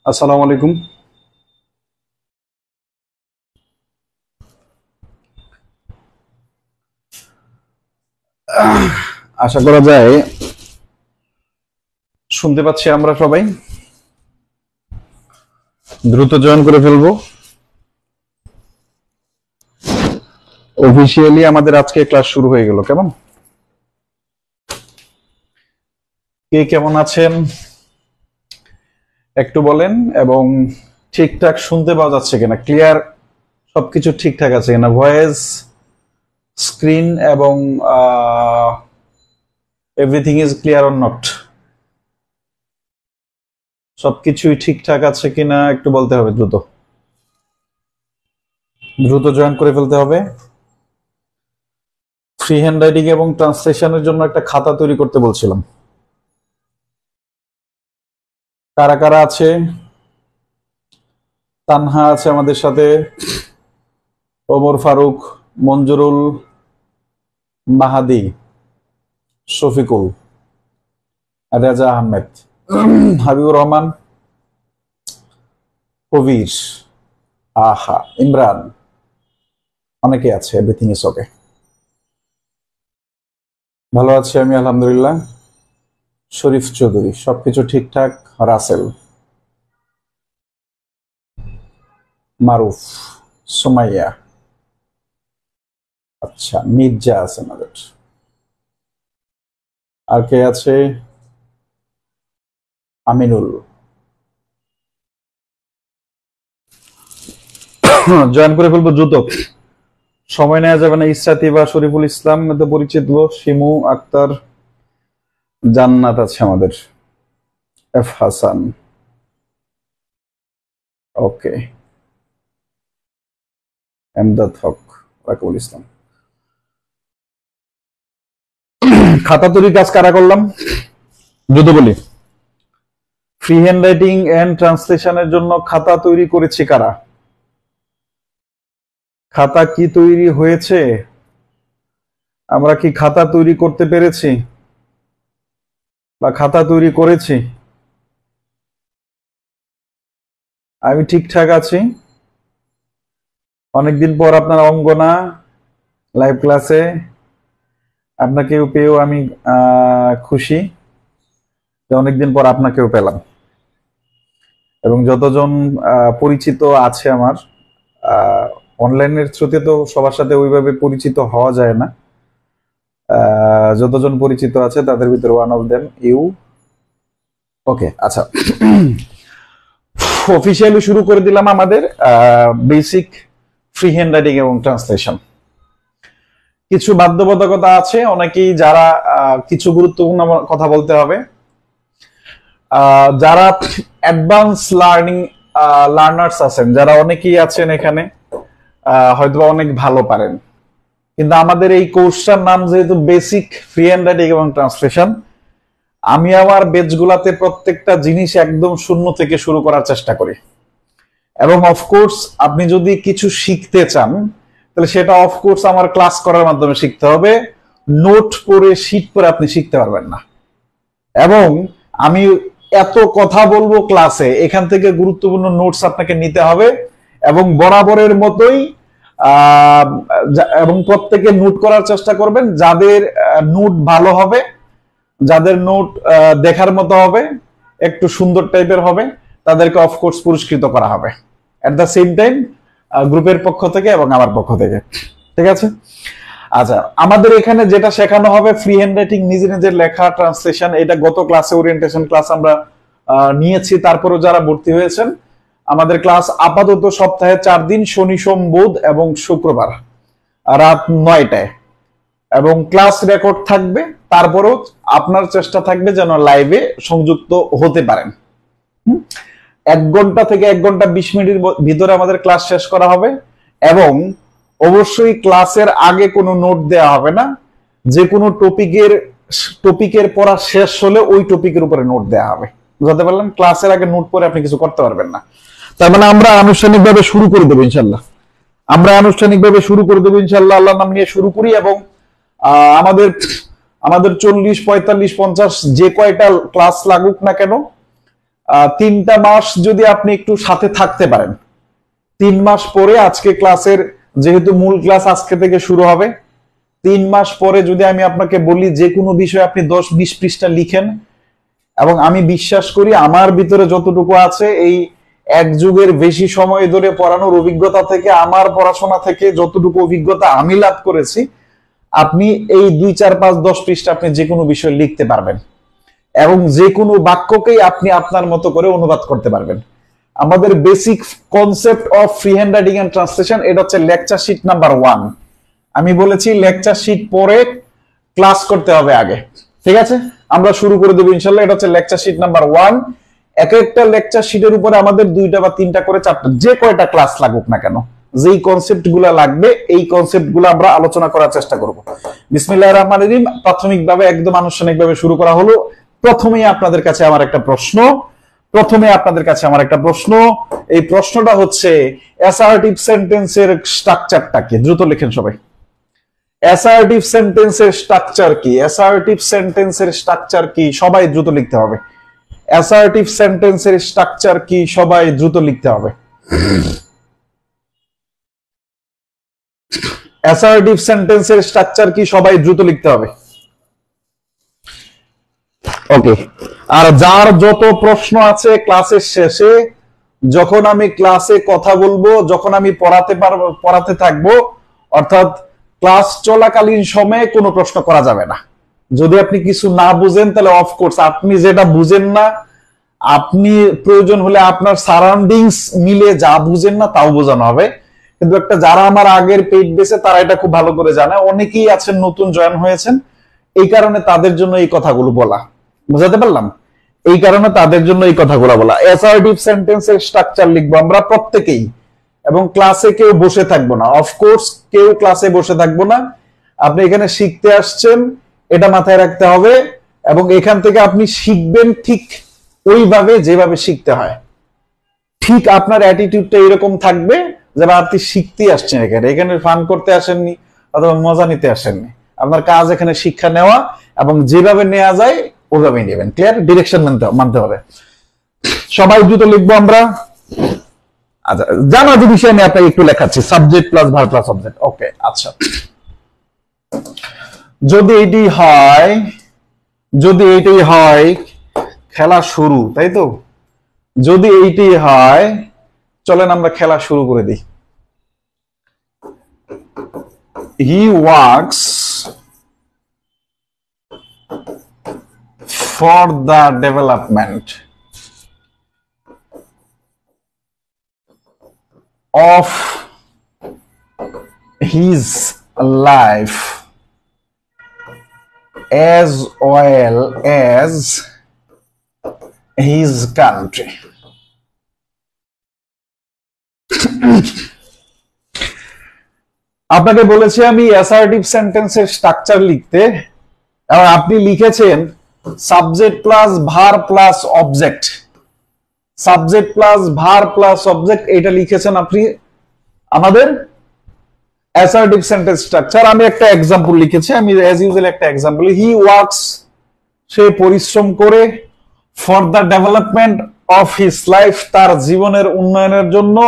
আসসালামু আলাইকুম। আশা করা যায় শুনতে পাচ্ছি আমরা সবাই। দ্রুত জয়েন করে ফেলবো। অফিসিয়ালি আমাদের আজকে ক্লাস শুরু হয়ে গেল। কেমন, কে কেমন আছেন একটু বলেন, এবং ঠিকঠাক শুনতে পাওয়া যাচ্ছে কিনা, ক্লিয়ার সবকিছু ঠিকঠাক আছে কিনা, ভয়েস, স্ক্রিন এবং everything is clear or not, সবকিছুই ঠিকঠাক আছে কিনা একটু বলতে হবে। দ্রুত দ্রুত জয়েন করে ফেলতে হবে। ফ্রি হ্যান্ড রাইটিং এবং ট্রান্সলেশনের জন্য একটা খাতা তৈরি করতে বলছিলাম। কারা কারা আছে? তানহা আছে আমাদের সাথে, ওমর ফারুক, মঞ্জুরুল, মাহাদি, শফিকুল, রেজা আহমেদ, হাবিবুর রহমান, কবির, আহা, ইমরান, অনেকে আছে। Everything is okay. ভালো আছি আমি, আলহামদুলিল্লাহ। শরীফ চৌধুরী, সবকিছু ঠিকঠাক। রাসেল, মারুফ, সুমাইয়া, আচ্ছা, মির্জা আছে আমাদের। আর কে আছে? আমিনুল। জয়েন করে ফেলবো দ্রুত, সময় নেওয়া যাবে না। ইসরাতি বা শরীফুল ইসলাম তো পরিচিত, শিমু আক্তার, জান্নাত আছে আমাদের, এফ হাসান, ওকে, এমদাদ হক, রাকিবুল ইসলাম। খাতা তৈরির কাজ কারা করলাম দ্রুত বলি। ফ্রি হ্যান্ড রাইটিং এন্ড ট্রান্সলেশনের জন্য খাতা তৈরি করেছি কারা? খাতা কি তৈরি হয়েছে? আমরা কি খাতা তৈরি করতে পেরেছি বা খাতা তৈরি করেছি? আমি ঠিকঠাক আছি। অনেকদিন পর আপনার অঙ্গনা লাইভ ক্লাসে আপনাকেও পেয়েও আমি খুশি যে অনেকদিন পর আপনাকেও পেলাম, এবং যতজন পরিচিত আছে আমার অনলাইনের থ্রুতে, তো সবার সাথে ওইভাবে পরিচিত হওয়া যায় না। যতজন পরিচিত আছে তাদের ভিতরে ওয়ান অফ দেম ইউ। ওকে, আচ্ছা, অফিসিয়ালি শুরু করে দিলাম আমাদের বেসিক ফ্রি হ্যান্ড রাইটিং এবং ট্রান্সলেশন। কিছু বাধ্যবাধকতা আছে, অনেকেই যারা কিছু গুরুত্বপূর্ণ কথা বলতে হবে। যারা অ্যাডভান্স লার্নার্স আছেন, যারা অনেকেই আছেন এখানে, হয়তো অনেক ভালো পারেন, কিন্তু আমাদের এই কোর্সটার নাম যেহেতু বেসিক ফ্রি হ্যান্ড রাইটিং এবং ট্রান্সলেশন, আমি আমার বেচগুলাতে প্রত্যেকটা জিনিস একদম শূন্য থেকে শুরু করার চেষ্টা করি। এবং অফকোর্স আপনি যদি কিছু শিখতে চান তাহলে সেটা অফকোর্স আমার ক্লাস করার মাধ্যমে শিখতে হবে। নোট পড়ে শিট পড়ে আপনি শিখতে পারবেন না। এবং আমি এত কথা বলবো ক্লাসে, এখান থেকে গুরুত্বপূর্ণ নোটস আপনাকে নিতে হবে, এবং বরাবরের মতোই এবং প্রত্যেকে নোট করার চেষ্টা করবেন। যাদের নোট ভালো হবে, যাদের নোট দেখার মতো হবে, একটু সুন্দর টাইপের হবে, তাদেরকে অফকোর্স পুরস্কৃত করা হবে এট দ্য সেম টাইম, গ্রুপের পক্ষ থেকে এবং আমার পক্ষ থেকে। ঠিক আছে? আচ্ছা, আমাদের এখানে যেটা শেখানো হবে ফ্রি হ্যান্ড রাইটিং, নিজে নিজের লেখা, ট্রান্সলেশন, এটা গত ক্লাসে ওরিয়েন্টেশন ক্লাস আমরা নিয়েছি। তারপরও যারা ভর্তি হয়েছেন, আমাদের ক্লাস আপাতত সপ্তাহে 4 দিন, শনি, সোম, বুধ এবং শুক্রবার রাত 9টায়, এবং ক্লাস রেকর্ড থাকবে। তারপরেও আপনার চেষ্টা থাকবে যেন লাইভে সংযুক্ত হতে পারেন। 1 ঘন্টা থেকে 1 ঘন্টা 20 মিনিটের ভিতরে আমাদের ক্লাস শেষ করা হবে, এবং অবশ্যই ক্লাসের আগে কোনো নোট দেওয়া হবে না। যে কোনো টপিকের পড়া শেষ হলে ওই টপিকের উপরে নোট দেওয়া হবে। বুঝতে পারলেন? ক্লাসের আগে নোট পড়ে আপনি কিছু করতে পারবেন না। তার মানে আমরা আনুষ্ঠানিকভাবে শুরু করে দেবো ইনশাল্লাহ। আল্লাহর নাম নিয়ে শুরু করি, এবং আমাদের আমাদের 40, 45, 50 যে কয়টা ক্লাস লাগুক না কেন, 3টা মাস যদি আপনি একটু সাথে থাকতে পারেন, 3 মাস পরে আজকে ক্লাসের, যেহেতু মূল ক্লাস আজকে থেকে শুরু হবে, 3 মাস পরে যদি আমি আপনাকে বলি যে কোনো বিষয়ে আপনি 10-20 পৃষ্ঠা লিখেন, এবং আমি বিশ্বাস করি আমার ভিতরে যতটুকু আছে এই এক যুগের বেশি সময় ধরে পড়ানোর অভিজ্ঞতা থেকে, আমার পড়াশোনা থেকে যতটুকু অভিজ্ঞতা আমি লাভ করেছি, আপনি এই 2, 4, 5, 10 পৃষ্ঠা আপনি যে কোনো বিষয় লিখতে পারবেন এবং যে কোনো বাক্যকেই আপনি আপনার মতো করে অনুবাদ করতে পারবেন। আমাদের basic concept of free hand writing and translation, এটা হচ্ছে লেকচার শিট নাম্বার 1। আমি বলেছি লেকচার শিট পরে ক্লাস করতে হবে আগে, ঠিক আছে? আমরা শুরু করে দেবো ইনশাল্লাহ। এটা হচ্ছে লেকচার শিট নাম্বার 1। এক একটা লেকচার শিটের উপরে আমাদের 2টা বা 3টা করে 4টা, যে কয়টা ক্লাস লাগুক না কেন, যেই কনসেপ্ট গুলা লাগবে এই কনসেপ্ট গুলো আমরা আলোচনা করার চেষ্টা করব। বিসমিল্লাহির রহমানির রহিম। প্রাথমিকভাবে একদম আনুষ্ঠানিকভাবে শুরু করা হলো। প্রথমেই আপনাদের কাছে আমার একটা প্রশ্ন, এই প্রশ্নটা হচ্ছে অ্যাসার্টিভ সেন্টেন্সের স্ট্রাকচারটা কি? দ্রুত লিখেন সবাই। অ্যাসার্টিভ সেন্টেন্সের স্ট্রাকচার কি? অ্যাসার্টিভ সেন্টেন্সের স্ট্রাকচার কি? সবাই দ্রুত লিখতে হবে। অ্যাসার্টিভ সেন্টেন্সের স্ট্রাকচার কি? সবাই দ্রুত লিখতে হবে। অ্যাসার্টিভ সেন্টেন্সের স্ট্রাকচার কি? সবাই দ্রুত লিখতে হবে। ওকে। আর যার যত প্রশ্ন আছে ক্লাসের শেষে, যখন আমি ক্লাসে কথা বলবো, যখন আমি পড়াতে থাকবো, অর্থাৎ ক্লাস চলাকালীন সময়ে কোনো প্রশ্ন করা যাবে না। যদি আপনি কিছু না বুঝেন তাহলে অফকোর্স আপনি যেটা বুঝেন না, আপনি প্রয়োজন হলে আপনার সারাউন্ডিংস মিলে যা বুঝেন না তাও বোঝানো হবে। কিন্তু একটা, যারা আমার আগের পেইড বেসে তারা এটা খুব ভালো করে জানে, অনেকেই আছেন নতুন জয়েন হয়েছেন, এই কারণে তাদের জন্য এই কথাগুলো বলা। বুঝাতে পারলাম? এই কারণে তাদের জন্য এই কথাগুলো বলা। অ্যাসার্টিভ সেন্টেন্সের স্ট্রাকচার লিখবো আমরা প্রত্যেকেই, এবং ক্লাসে কেউ বসে থাকবো না। অফকোর্স কেউ ক্লাসে বসে থাকবো না। আপনি এখানে শিখতে আসছেন, এটা মাথায় রাখতে হবে, এবং এখান থেকে আপনি শিখবেন ঠিক ওইভাবে যেভাবে শিখতে হয়। ঠিক আপনার অ্যাটিটিউডটা এরকম থাকবে যেন আপনি শিখতে আসছেন, এখানে ফান করতে আসেননি অথবা মজা নিতে আসেননি। আপনার কাজ এখানে শিক্ষা নেওয়া, এবং যেভাবে নেওয়া যায় ওইভাবেই নেবেন। ক্লিয়ার? ডিরেকশন মানতে হবে। সবাই দ্রুত লিখবো আমরা। আচ্ছা, জানা যে বিষয় নিয়ে আপনাকে একটু লেখাচ্ছি, subject plus verb plus object. Okay, আচ্ছা। যদি এইটাই হয় খেলা শুরু, তাই তো? যদি এইটাই হয়, চলেন আমরা খেলা শুরু করে দিই। He works for the development of his life as well as his country. আপনাকে বলেছি আমি অ্যাসার্টিভ সেন্টেন্সের স্ট্রাকচার লিখতে, এবং আপনি লিখেছেন subject plus verb plus object. Subject plus verb plus object, এটা লিখেছেন আপনি আমাদের অ্যাসার্টিভ সেন্টেন্স স্ট্রাকচার। আমি একটা এক্সাম্পল লিখেছি, আমি অ্যাজ ইউজুয়াল একটা এক্সাম্পল। হি ওয়ার্কস, সে পরিশ্রম করে, for the development of his life, তার জীবনের উন্নয়নের জন্য,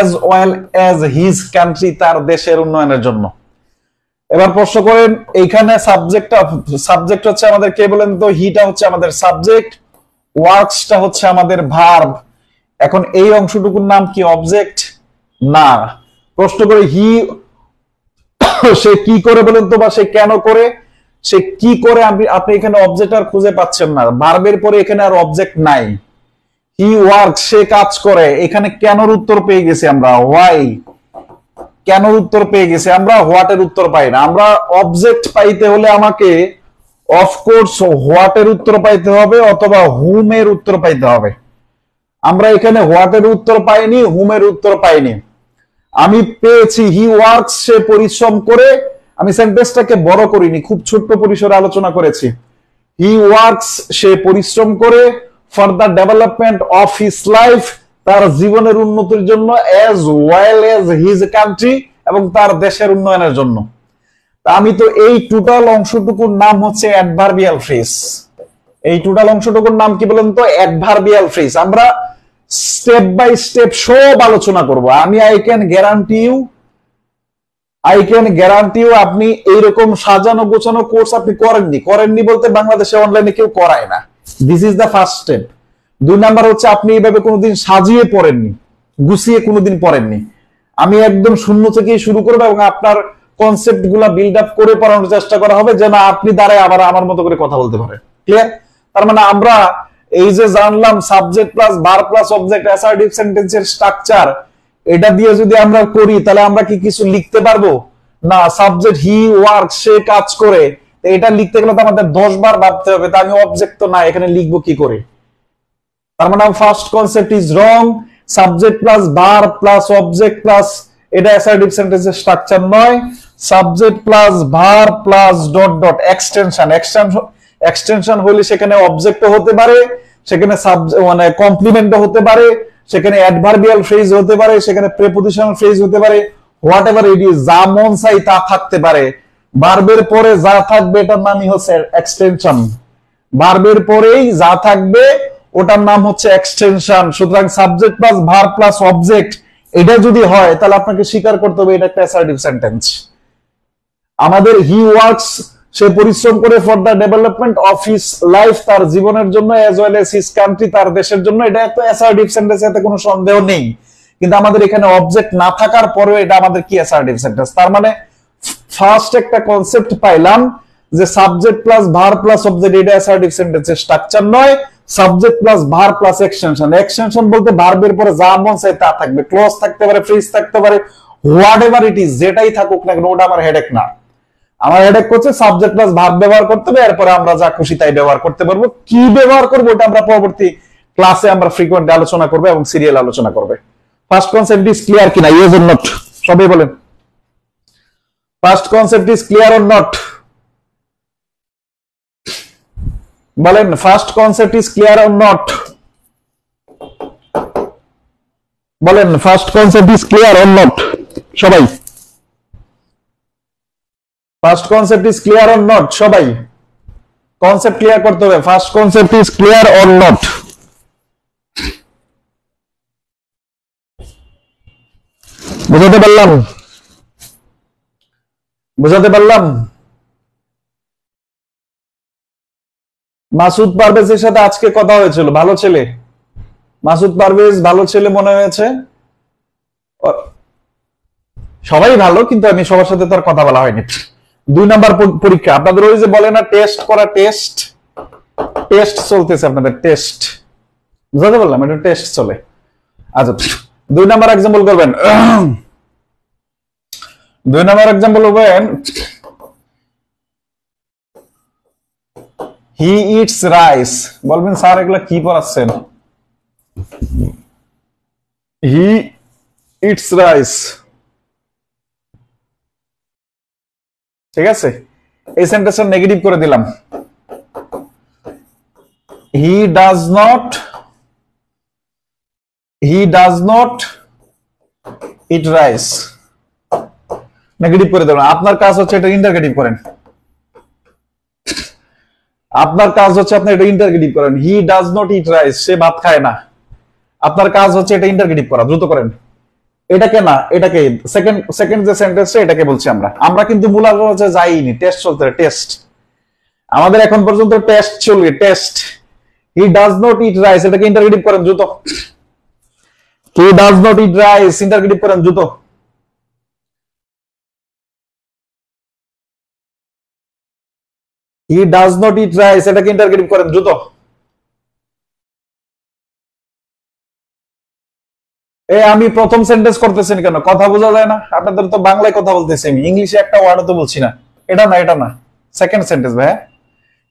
as well as his country, তার দেশের উন্নয়নের জন্য। এবার প্রশ্ন করেন, এইখানে সাবজেক্ট হচ্ছে আমাদের, কে বলেন তো? হিটা হচ্ছে আমাদের সাবজেক্ট, ওয়ার্কসটা হচ্ছে আমাদের ভার্ব। এখন এই অংশটুকুর নাম কি? অবজেক্ট না। প্রশ্ন করে হি, সে কি করে বলেন তো, বা সে কেন করে, সে কি করে, আপনি এখানে অবজেক্ট আর খুঁজে পাচ্ছেন না। ভার্বের পরে এখানে আর অবজেক্ট নাই। হি ওয়ার্ক, সে কাজ করে। এখানে কেনর উত্তর পেয়ে গেছি আমরা, হোয়াই। কেনর উত্তর পেয়ে গেছি আমরা, হোয়াটের উত্তর পাই না। আমরা অবজেক্ট পাইতে হলে আমাকে অফকোর্স হোয়াটের উত্তর পাইতে হবে অথবা হুমের উত্তর পাইতে হবে। আমরা এখানে হোয়াটের উত্তর পাইনি, হুমের উত্তর পাইনি। আমি পেয়েছি হি ওয়ার্কস, সে পরিশ্রম করে। আমি সেন্টেন্সটাকে বড় করিনি, খুব ছোট্ট পরিসরে আলোচনা করেছি। হি ওয়ার্কস, সে পরিশ্রম করে, for the development of his life, তার জীবনের উন্নতির জন্য, as well as his country, এবং তার দেশের উন্নয়নের জন্য। আমি তো এই টোটাল অংশটুকুর নাম হচ্ছে অ্যাডভার্বিয়াল ফ্রেজ। এই টোটাল অংশটুকুর নাম কি বলেন তো? Adverbial phrase. আমরা স্টেপ বাই স্টেপ সব আলোচনা করব। আমি আই ক্যান গ্যারান্টি ইউ আপনি এইরকম সাজানো গোছানো কোর্স আপনি করেননি বলতে বাংলাদেশে অনলাইনে কেউ করায় না। This is the first step. 2 number হচ্ছে আপনি এইভাবে কোনোদিন সাজিয়ে পড়েননি, গুছিয়ে কোনোদিন পড়েননি। আমি একদম শূন্য থেকেই শুরু করবো এবং আপনার কনসেপ্ট গুলা বিল্ড আপ করে পড়ানোর চেষ্টা করা হবে যেন আপনি দাঁড়ায় আবার আমার মতো করে কথা বলতে পারেন। ক্লিয়ার? তার মানে আমরা এই যে জানলাম subject plus verb plus object assertive সেন্টেন্সের স্ট্রাকচার, এটা দিয়ে যদি আমরা করি তাহলে আমরা কি কিছু লিখতে পারবো না? সাবজেক্ট হি ওয়ার্ক, সে কাজ করে, এটা লিখতে গেলে তো আমাদের 10 বার ভাবতে হবে। তা আমি অবজেক্ট তো না, এখানে লিখবো কি করে? তার মানে first concept is wrong. Subject plus verb plus object plus, এটা অ্যাসার্টিভ সেন্টেন্সের স্ট্রাকচার নয়। Subject plus verb plus dot dot extension হলে সেখানে অবজেক্টও হতে পারে, সেখানে মানে কমপ্লিমেন্টও হতে পারে, সেখানে অ্যাডভার্বিয়াল ফ্রেজ হতে পারে, সেখানে প্রিপোজিশনাল ফ্রেজ হতে পারে, হোয়াট এভার ইট ইজ, যা মন চাই তা থাকতে পারে। ভার্বের পরে যা থাকবে এটার নামই হচ্ছে এক্সটেনশন। ভার্বের পরেই যা থাকবে ওটার নাম হচ্ছে এক্সটেনশন। সুতরাং subject plus verb plus object এটা যদি হয় তাহলে আপনাকে স্বীকার করতে হবে এটা একটা অ্যাসার্টিভ সেন্টেন্স। আমাদের হি ওয়ার্কস, সে পরিশ্রম করে for the development of his life, তার জীবনের জন্য, as well as his country, তার দেশের জন্য, এটা একটা অ্যাসার্টিভ সেন্টেন্স, এতে কোনো সন্দেহ নেই। কিন্তু আমাদের এখানে অবজেক্ট না থাকার পরেও এটা আমাদের কি অ্যাসার্টিভ সেন্টেন্স। তার মানে ফার্স্ট একটা কনসেপ্ট পাইলাম যে subject plus verb plus object এটা অ্যাসার্টিভ সেন্টেন্সের স্ট্রাকচার নয়। Subject plus verb plus extension বলতে ভার্বের পরে যা মন চাই তা থাকবে, ক্লজ থাকতে পারে, ফ্রেজ থাকতে পারে, হোয়াট এভার ইট ইজ, যেটাই থাকুক না কেন, ওটা আমার হেডেক না। আমার হেডেক হচ্ছে সাবজেক্ট প্লাস ভার্ব ব্যবহার করতে হবে, এরপরে আমরা যা খুশি তাই ব্যবহার করতে পারবো। কি ব্যবহার করবো ওটা আমরা পরবর্তী ক্লাসে আমরা ফ্রিকোয়েন্ট আলোচনা করবো এবং সিরিয়াল আলোচনা করবে। ফার্স্ট কনসেপ্ট ইজ ক্লিয়ার কিনা? Yes or not? সবাই বলেন first concept is clear or not? বলেন first concept is clear or not? বলেন first concept is clear or not? সবাই first concept is clear or not? সবাই concept clear করতে হবে। First concept is clear or not? বুঝাতে পারলাম? বুঝাতে পারলাম? মাসুদ পারভেজের সাথে আজকে কথা হয়েছিল, ভালো ছেলে। মাসুদ পারভেজ ভালো ছেলে মনে হয়েছে। সবাই ভালো, কিন্তু আমি সবার সাথে তো আর কথা বলা হয়নি। 2 নাম্বার পরীক্ষা আপনাদের ওই যে বলে না টেস্ট করা, টেস্ট চলতেছে আপনাদের, টেস্ট। বুঝাতে পারলাম? এটা টেস্ট চলে। আচ্ছা 2 নাম্বার এক্সাম্পল করবেন। 2 নাম্বার এক্সাম্পল করবেন, হি ইটস রাইস। বলবেন স্যার এগুলা কি পড়াচ্ছেন? হি ইটস রাইস, ঠিক আছে? এই সেন্টেন্সটা নেগেটিভ করে দিলাম। হি does not eat rice, negative করে দিলাম। আপনার কাজ হচ্ছে এটা ইন্টারগেটিভ করেন। আপনার কাজ হচ্ছে আপনি এটা ইন্টারগেটিভ করেন। He does not eat rice, সে ভাত খায় না। আপনার কাজ হচ্ছে এটা ইন্টারগেটিভ করা, দ্রুত করেন। এটাকে না, এটাকে সেকেন্ড যে সেন্টেন্সটা এটাকে বলছি আমরা কিন্তু মূল আলোচনা যাইনি, টেস্ট চলতে, টেস্ট আমাদের এখন পর্যন্ত টেস্ট চলবে, test. He does not eat rice, এটাকে ইন্টারগেটিভ করেন দ্রুত। হি does not eat rice, interrogative করেন দ্রুত। হি ডাজ নট ইট রাইস, এটাকে ইন্টারগেটিভ করেন দ্রুত। আমি প্রথম সেন্টেন্স করতেছেন কেন? কথা বোঝা যায় না? আপনাদের তো বাংলায় কথা বলতেছি, আমি ইংলিশে একটা ওয়ার্ডও তো বলছি না। এটা না সেকেন্ড সেন্টেন্স ভাই।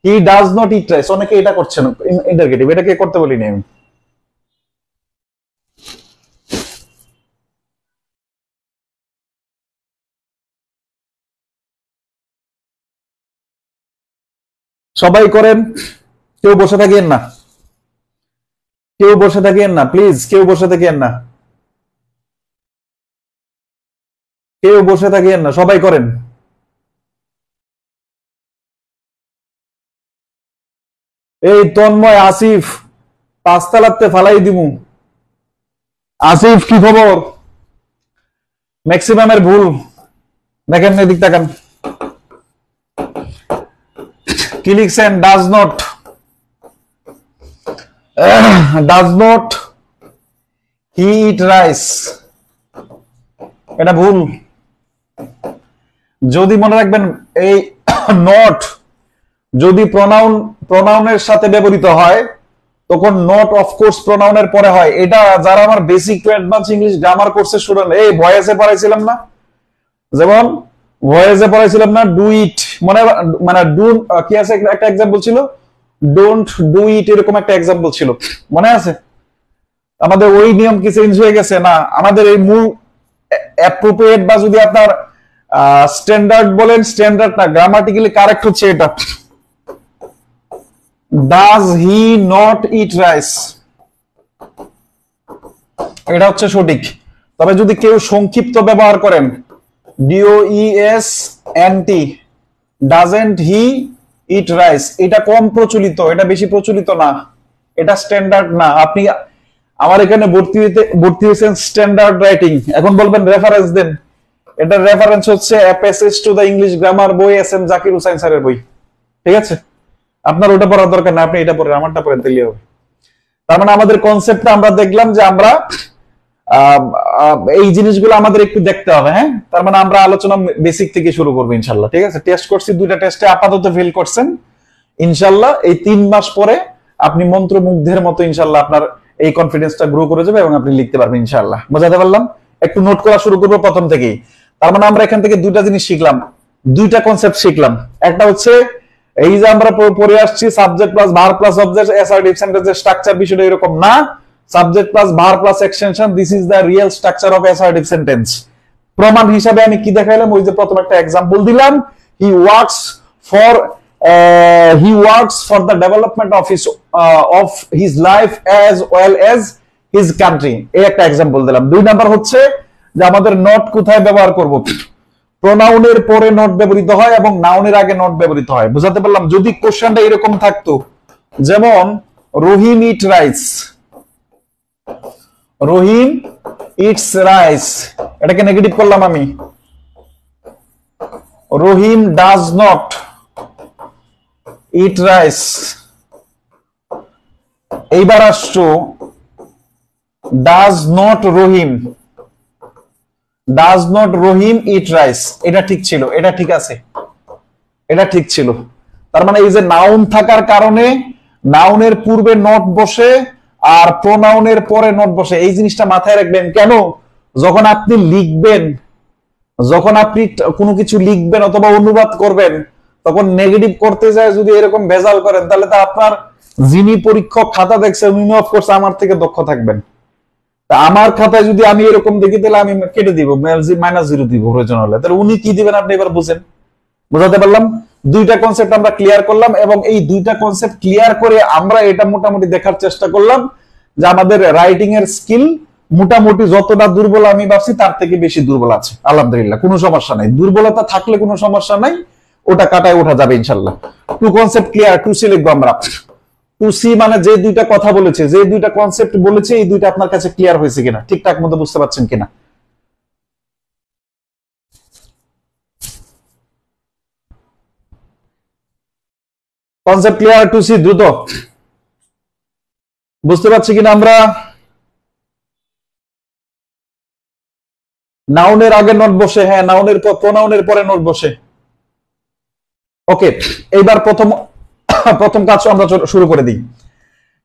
হি ডাজ নট ইট রাইস, অনেকে এটা করছেন ইন্টারগেটিভ, এটাকে করতে বলিনি আমি। সবাই করেন, কেউ বসে থাকিয়েন না, কেউ বসে থাকিয়েন না, প্লিজ কেউ বসে থাকিয়েন না, কেউ বসে থাকিয়েন না, সবাই করেন। এই তন্ময়, আসিফ, পাঁচতলাতে ফালাই দিমু। আসিফ কি খবর? ম্যাক্সিমামের ভুল দেখেন, এদিক তাকান। কি লিখছেন? Does not he eat rice, এটা ভুল। যদি মনে রাখবেন, এই নট যদি প্রনাউনের সাথে ব্যবহৃত হয় তখন নট অফকোর্স প্রনাউনের পরে হয়। এটা যারা আমার basic to advance English grammar কোর্সে স্টুডেন্ট, এই ভয়েসে পড়াইছিলাম না, যেমন ভয়েসে পড়াইছিলাম না, ডু ইট, মানে ডু কি আছে একটা এক্সাম্পল ছিল, ডোন্ট ডু ইট, এরকম একটা এক্সাম্পল ছিল, মনে আছে? আমাদের ওই নিয়ম কি চেঞ্জ হয়ে গেছে? না, আমাদের এই মূল অ্যাপ্রোপ্রিয়েট বা যদি আপনার স্ট্যান্ডার্ড বলেন, স্ট্যান্ডার্ড না, গ্রামাটিক্যালি কারেক্ট হচ্ছে এটা। Does he not eat rice, এটা হচ্ছে সঠিক। তবে যদি কেউ সংক্ষিপ্ত ব্যবহার করেন, DOESNT, doesn't he eat rice, এটা কম প্রচলিত, এটা বেশি প্রচলিত না, এটা স্ট্যান্ডার্ড না। আপনি আমার এখানে ভর্তি হয়েছেন স্ট্যান্ডার্ড রাইটিং, এখন বলবেন রেফারেন্স দেন। এটা রেফারেন্স হচ্ছে অ্যাপেসেজ টু দ্য ইংলিশ গ্রামার বই, SM জাকির হুসাইন স্যারের বই, ঠিক আছে? আপনার ওটা পড়ার দরকার না, আপনি এটা পড়েন, আমারটা পড়েন, তাহলে হবে। তার মানে আমাদের কনসেপ্টটা আমরা দেখলাম যে আমরা এই জিনিসগুলো আমাদের একটু দেখতে হবে, হ্যাঁ? তার মানে আমরা আলোচনা বেসিক থেকে শুরু করবো ইনশাল্লাহ, ঠিক আছে? টেস্ট করছি, দুইটা টেস্টে আপাতত ফেল করছেন। ইনশাল্লাহ এই 3 মাস পরে আপনি মন্ত্রমুগ্ধের মতো ইনশাল্লাহ আপনার এই কনফিডেন্সটা গ্রো করে যাবে এবং আপনি লিখতে পারবেন ইনশাল্লাহ। বোঝাতে পারলাম? একটু নোট করা শুরু করবো প্রথম থেকেই। তার মানে আমরা এখান থেকে দুইটা জিনিস শিখলাম, দুইটা কনসেপ্ট শিখলাম। একটা হচ্ছে এই যে আমরা পড়ে আসছি subject plus verb plus object, assertive সেন্টেন্সের স্ট্রাকচার বিষয়টা এরকম না। Subject plus verb plus extension, this is the real structure of assertive sentence. প্রমাণ হিসাবে আমি কি দেখাইলাম? ওই যে প্রথম একটা এক্সাম্পল দিলাম, he works for the development of his life as well as his country, এই একটা এক্সাম্পল দিলাম। 2 নাম্বার হচ্ছে যে আমাদের নট কোথায় ব্যবহার করব? প্রোনাউনের পরে নট ব্যবহৃত হয় এবং নাউনের আগে নট ব্যবহৃত হয়। বুঝাতে পারলাম? যদি কোশ্চেনটা এরকম থাকতো, যেমন রহিম ইট রাইস, রহিম ইটস রাইস, এটাকে নেগেটিভ করলাম আমি, রহিম ডাজ নট ইট রাইস। এইবার আসছো does not Rahim eat rice, এটা ঠিক ছিল, এটা ঠিক আছে, এটা ঠিক ছিল। তার মানে এই যে নাউন থাকার কারণে নাউনের পূর্বে নট বসে আর প্রোনাউনের পরে নট বসে, এই জিনিসটা মাথায় রাখবেন। কেন? যখন আপনি লিখবেন, যখন আপনি কোনো কিছু লিখবেন অথবা অনুবাদ করবেন, তখন নেগেটিভ করতে যায় যদি এরকম ভেজাল করেন, তাহলে তো আপনার যিনি পরীক্ষক খাতা দেখছেন উনি অফকোর্স আমার থেকে দক্ষ থাকবেন। তা আমার খাতায় যদি আমি এরকম দেখি তাহলে আমি কেটে দিব, -0 দিব প্রয়োজন হলে, তাহলে উনি কি দিবেন আপনি এবার বুঝেন। বুঝাতে পারলাম? দুইটা কনসেপ্ট আমরা ক্লিয়ার করলাম এবং এই দুইটা কনসেপ্ট ক্লিয়ার করে আমরা এটা মোটামুটি দেখার চেষ্টা করলাম যে আমাদের রাইটিং এর স্কিল মোটামুটি যতটা দুর্বল আমি ভাবছি তার থেকে বেশি দুর্বল আছে। আলহামদুলিল্লাহ, কোনো সমস্যা নাই, দুর্বলতা থাকলে কোনো সমস্যা নাই, ওটা কাটায় ওঠা যাবে ইনশাল্লাহ। 2 কনসেপ্ট ক্লিয়ার, 2C লিখবো আমরা। 2C মানে যে দুইটা কথা বলেছে, যে দুইটা কনসেপ্ট বলেছে, এই দুইটা আপনার কাছে ক্লিয়ার হয়েছে কিনা, ঠিকঠাক মতো বুঝতে পারছেন কিনা? Concept clear? 2C দ্রুত বুঝতে পারছি কিনা আমরা? নাউনের আগে নট বসে, হ্যাঁ, নাউনের পর প্রোনাউনের পরে নট বসে। ওকে, এইবার প্রথম কাজ আমরা শুরু করে দিই।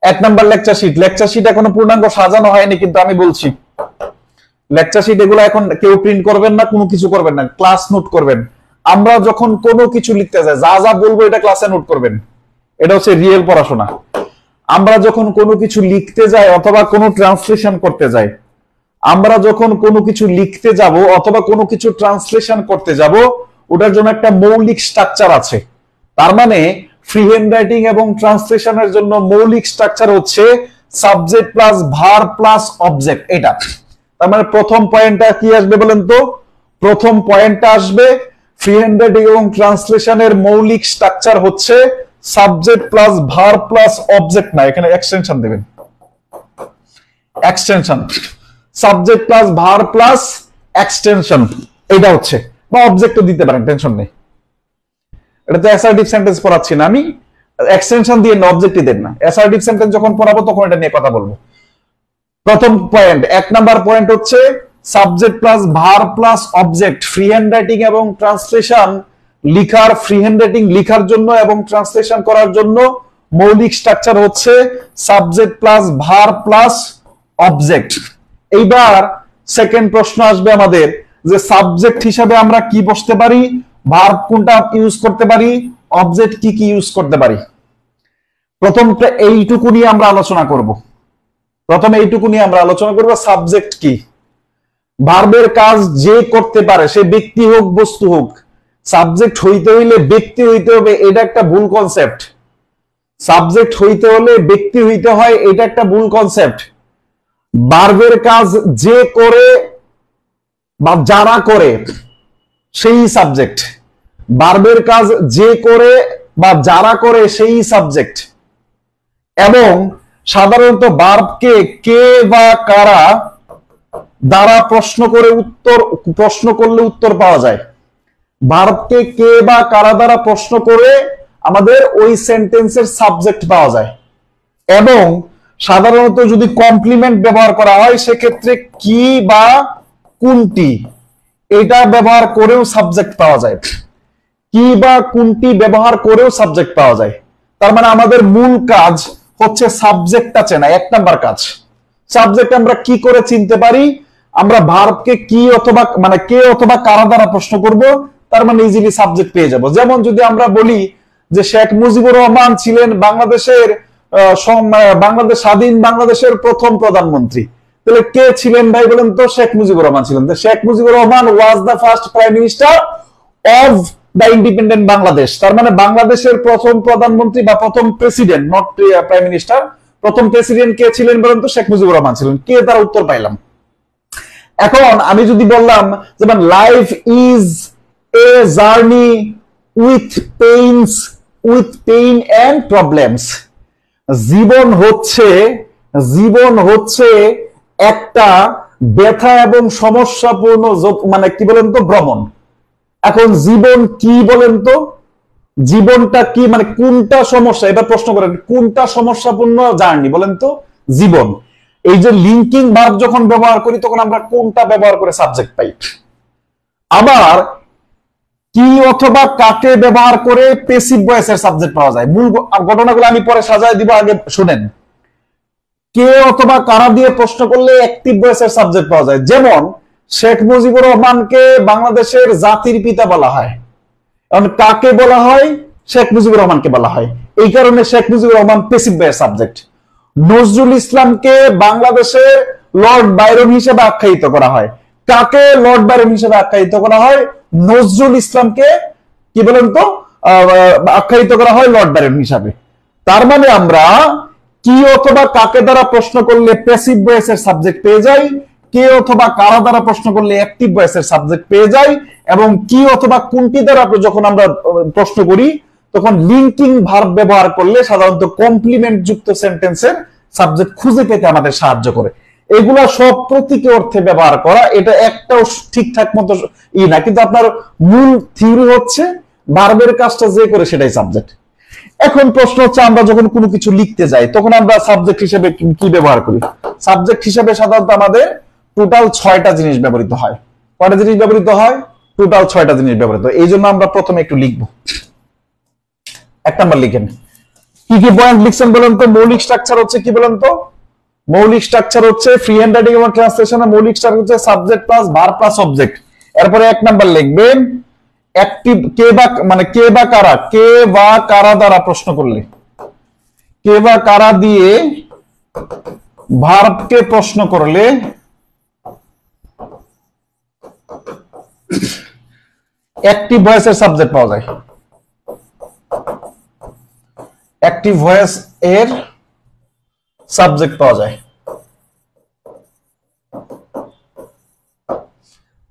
1 নাম্বার লেকচার শিট এখনো পূর্ণাঙ্গ সাজানো হয়নি, কিন্তু আমি বলছি লেকচার শিট এগুলো এখন কেউ প্রিন্ট করবেন না, কোনো কিছু করবেন না, ক্লাস নোট করবেন। আমরা যখন কোনো কিছু লিখতে যাই, যা যা বলবো এটা ক্লাসে নোট করবেন, এটা হচ্ছে রিয়েল পড়াশোনা। আমরা যখন কোনো কিছু লিখতে যাই অথবা কোনো ট্রান্সলেশন করতে যাই, আমরা যখন কোনো কিছু লিখতে যাব অথবা কোনো কিছু ট্রান্সলেশন করতে যাব, ওটার জন্য একটা মৌলিক স্ট্রাকচার আছে। তার মানে ফ্রি হ্যান্ড রাইটিং এবং ট্রান্সলেশনের জন্য মৌলিক স্ট্রাকচার হচ্ছে subject plus verb plus object, এটা। তার মানে প্রথম পয়েন্টটা কি আসবে বলেন তো? প্রথম পয়েন্টটা আসবে ফ্রি হ্যান্ড রাইটিং এবং ট্রান্সলেশনের মৌলিক স্ট্রাকচার হচ্ছে subject plus verb plus object না, এখানে এক্সটেনশন দেবেন, extension, subject plus verb plus extension, এটা হচ্ছে, বা অবজেক্টও দিতে পারেন, টেনশন নেই। এটা তো অ্যাসার্টিভ সেন্টেন্স পড়াচ্ছি না আমি, এক্সটেনশন দিয়ে না, অবজেক্টই দেন না। অ্যাসার্টিভ সেন্টেন্স যখন পড়াবো তখন এটা নিয়ে কথা বলবো। প্রথম পয়েন্ট, 1 নাম্বার পয়েন্ট হচ্ছে subject plus verb plus object. Free hand writing এবং ট্রান্সলেশন লিখার, ফ্রি হ্যান্ড রাইটিং লিখার জন্য এবং ট্রান্সলেশন করার জন্য মৌলিক স্ট্রাকচার হচ্ছে subject plus verb plus object. এইবার সেকেন্ড প্রশ্ন আসবে আমাদের যে সাবজেক্ট হিসাবে আমরা কি বসতে পারি, ভার্ব কোনটা ইউজ করতে পারি, অবজেক্ট কি কি ইউজ করতে পারি। প্রথমটা এইটুকু নিয়ে আমরা আলোচনা করব। প্রথমে এইটুকু নিয়ে আমরা আলোচনা করব সাবজেক্ট কি। ভার্বের কাজ যে করতে পারে, সে ব্যক্তি হোক বস্তু হোক, সাবজেক্ট হইতে হইলে ব্যক্তি হইতে হবে, এটা একটা ভুল কনসেপ্ট। সাবজেক্ট হইতে হলে ব্যক্তি হইতে হয়, এটা একটা ভুল কনসেপ্ট। ভার্বের কাজ যে করে বা যারা করে সেই সাবজেক্ট। ভার্বের কাজ যে করে বা যারা করে সেই সাবজেক্ট। এবং সাধারণত ভার্বকে কে বা কারা দ্বারা প্রশ্ন করলে উত্তর পাওয়া যায়। ভার্বকে কে বা কারা দ্বারা প্রশ্ন করে আমাদের ওই সেন্টেন্সের সাবজেক্ট পাওয়া যায়। এবং সাধারণত যদি কমপ্লিমেন্ট ব্যবহার করা হয় সেক্ষেত্রে কি বা কোনটি এটা ব্যবহার করেও সাবজেক্ট পাওয়া যায়। কি বা কোনটি ব্যবহার করেও সাবজেক্ট পাওয়া যায়। তার মানে আমাদের মূল কাজ হচ্ছে সাবজেক্টটা চেনা, 1 নাম্বার কাজ। সাবজেক্ট আমরা কি করে চিনতে পারি, আমরা ভার্বকে কি অথবা মানে কে অথবা কারা দ্বারা প্রশ্ন করব, তার মানে ইজিলি সাবজেক্ট পেয়ে যাব। যেমন যদি আমরা বলি যে শেখ মুজিবুর রহমান ছিলেন বাংলাদেশের স্বাধীন বাংলাদেশের প্রথম প্রধানমন্ত্রী, তাহলে কে ছিলেন ভাই বলেন তো? শেখ মুজিবুর রহমান ছিলেন। Sheikh Mujibur Rahman was the first prime minister of the independent Bangladesh. তার মানে বাংলাদেশের প্রথম প্রধানমন্ত্রী বা প্রথম প্রেসিডেন্ট, নট প্রাইম মিনিস্টার, প্রথম প্রেসিডেন্ট কে ছিলেন বলেন তো? শেখ মুজিবুর রহমান ছিলেন। কে তার উত্তর পাইলাম। এখন আমি যদি বললাম যেমন life is a journey with pain and problems, জীবন হচ্ছে একটা ব্যথা এবং সমস্যাপূর্ণ মানে কি বলেন তো ভ্রমণ। এখন জীবন কি বলেন তো? জীবনটা কি মানে কোনটা সমস্যা, এবার প্রশ্ন করেন কোনটা সমস্যাপূর্ণ জার্নি বলেন তো? জীবন। এই যে লিঙ্কিং ভার্ব যখন ব্যবহার করি তখন আমরা কোনটা ব্যবহার করে সাবজেক্ট পাই। আবার কি অথবা কাকে ব্যবহার করে প্যাসিভ ভয়েসের সাবজেক্ট পাওয়া যায়। মূল ঘটনাগুলো আমি পরে সাজায় দিব, আগে শুনেন। কে অথবা কারা দিয়ে প্রশ্ন করলে অ্যাক্টিভ ভয়েসের সাবজেক্ট পাওয়া যায়। যেমন শেখ মুজিবুর রহমানকে বাংলাদেশের জাতির পিতা বলা হয়, কাকে বলা হয়? শেখ মুজিবুর রহমানকে বলা হয়। এই কারণে Sheikh Mujibur Rahman passive voice subject. Nazrul ইসলামকে বাংলাদেশের লর্ড বাইরন হিসেবে আখ্যায়িত করা হয়। কাকে লর্ড বাইরন হিসেবে আখ্যায়িত করা হয়? নজরুল ইসলামকে কি বলেন তো আখ্যায়িত করা হয় লর্ড বাইরন হিসাবে। তার মানে আমরা কি অথবা কাকে দ্বারা প্রশ্ন করলে প্যাসিভ ভয়েসের সাবজেক্ট পেয়ে যাই, কে অথবা কারা দ্বারা প্রশ্ন করলে অ্যাক্টিভ ভয়েসের সাবজেক্ট পেয়ে যাই, এবং কি অথবা কোনটি দ্বারা যখন আমরা প্রশ্ন করি তখন লিঙ্কিং ভার্ব ব্যবহার করলে সাধারণত কমপ্লিমেন্ট যুক্ত সেন্টেন্সের সাবজেক্ট খুঁজে পেতে আমাদের সাহায্য করে। এগুলা সব প্রতীকী অর্থে ব্যবহার করা, এটা একটাও ঠিকঠাক মতো না, কিন্তু আপনার মূল থিওরি হচ্ছে ভার্বের কাজটা যে করে সেটাই সাবজেক্ট। এখন প্রশ্ন হচ্ছে আমরা যখন কোনো কিছু লিখতে যাই তখন আমরা সাবজেক্ট হিসেবে কি ব্যবহার করি? সাবজেক্ট হিসেবে সাধারণত আমাদের টোটাল 6টা জিনিস ব্যবহৃত হয়। কয়টা জিনিস ব্যবহৃত হয়? টোটাল 6টা জিনিস ব্যবহৃত হয়। এই জন্য আমরা প্রথমে একটু লিখবো। 1 নাম্বার লিখেন। কি কি পয়েন্ট লিখছেন বলেন তো? মৌলিক স্ট্রাকচার হচ্ছে কি বলেন তো? মৌলিক স্ট্রাকচার হচ্ছে ফ্রি হ্যান্ড রাইটিং এবং ট্রান্সলেশনের মৌলিক স্ট্রাকচার হচ্ছে subject plus verb plus object. এরপরে 1 নাম্বার লিখবেন অ্যাক্টিভ কে বা মানে কে বা কারা, কে বা কারা দ্বারা প্রশ্ন করলে, কে বা কারা দিয়ে ভার্বকে প্রশ্ন করলে অ্যাক্টিভ ভয়েসের সাবজেক্ট পাওয়া যায়। অ্যাক্টিভ ভয়েস এর সাবজেক্ট পাওয়া যায়।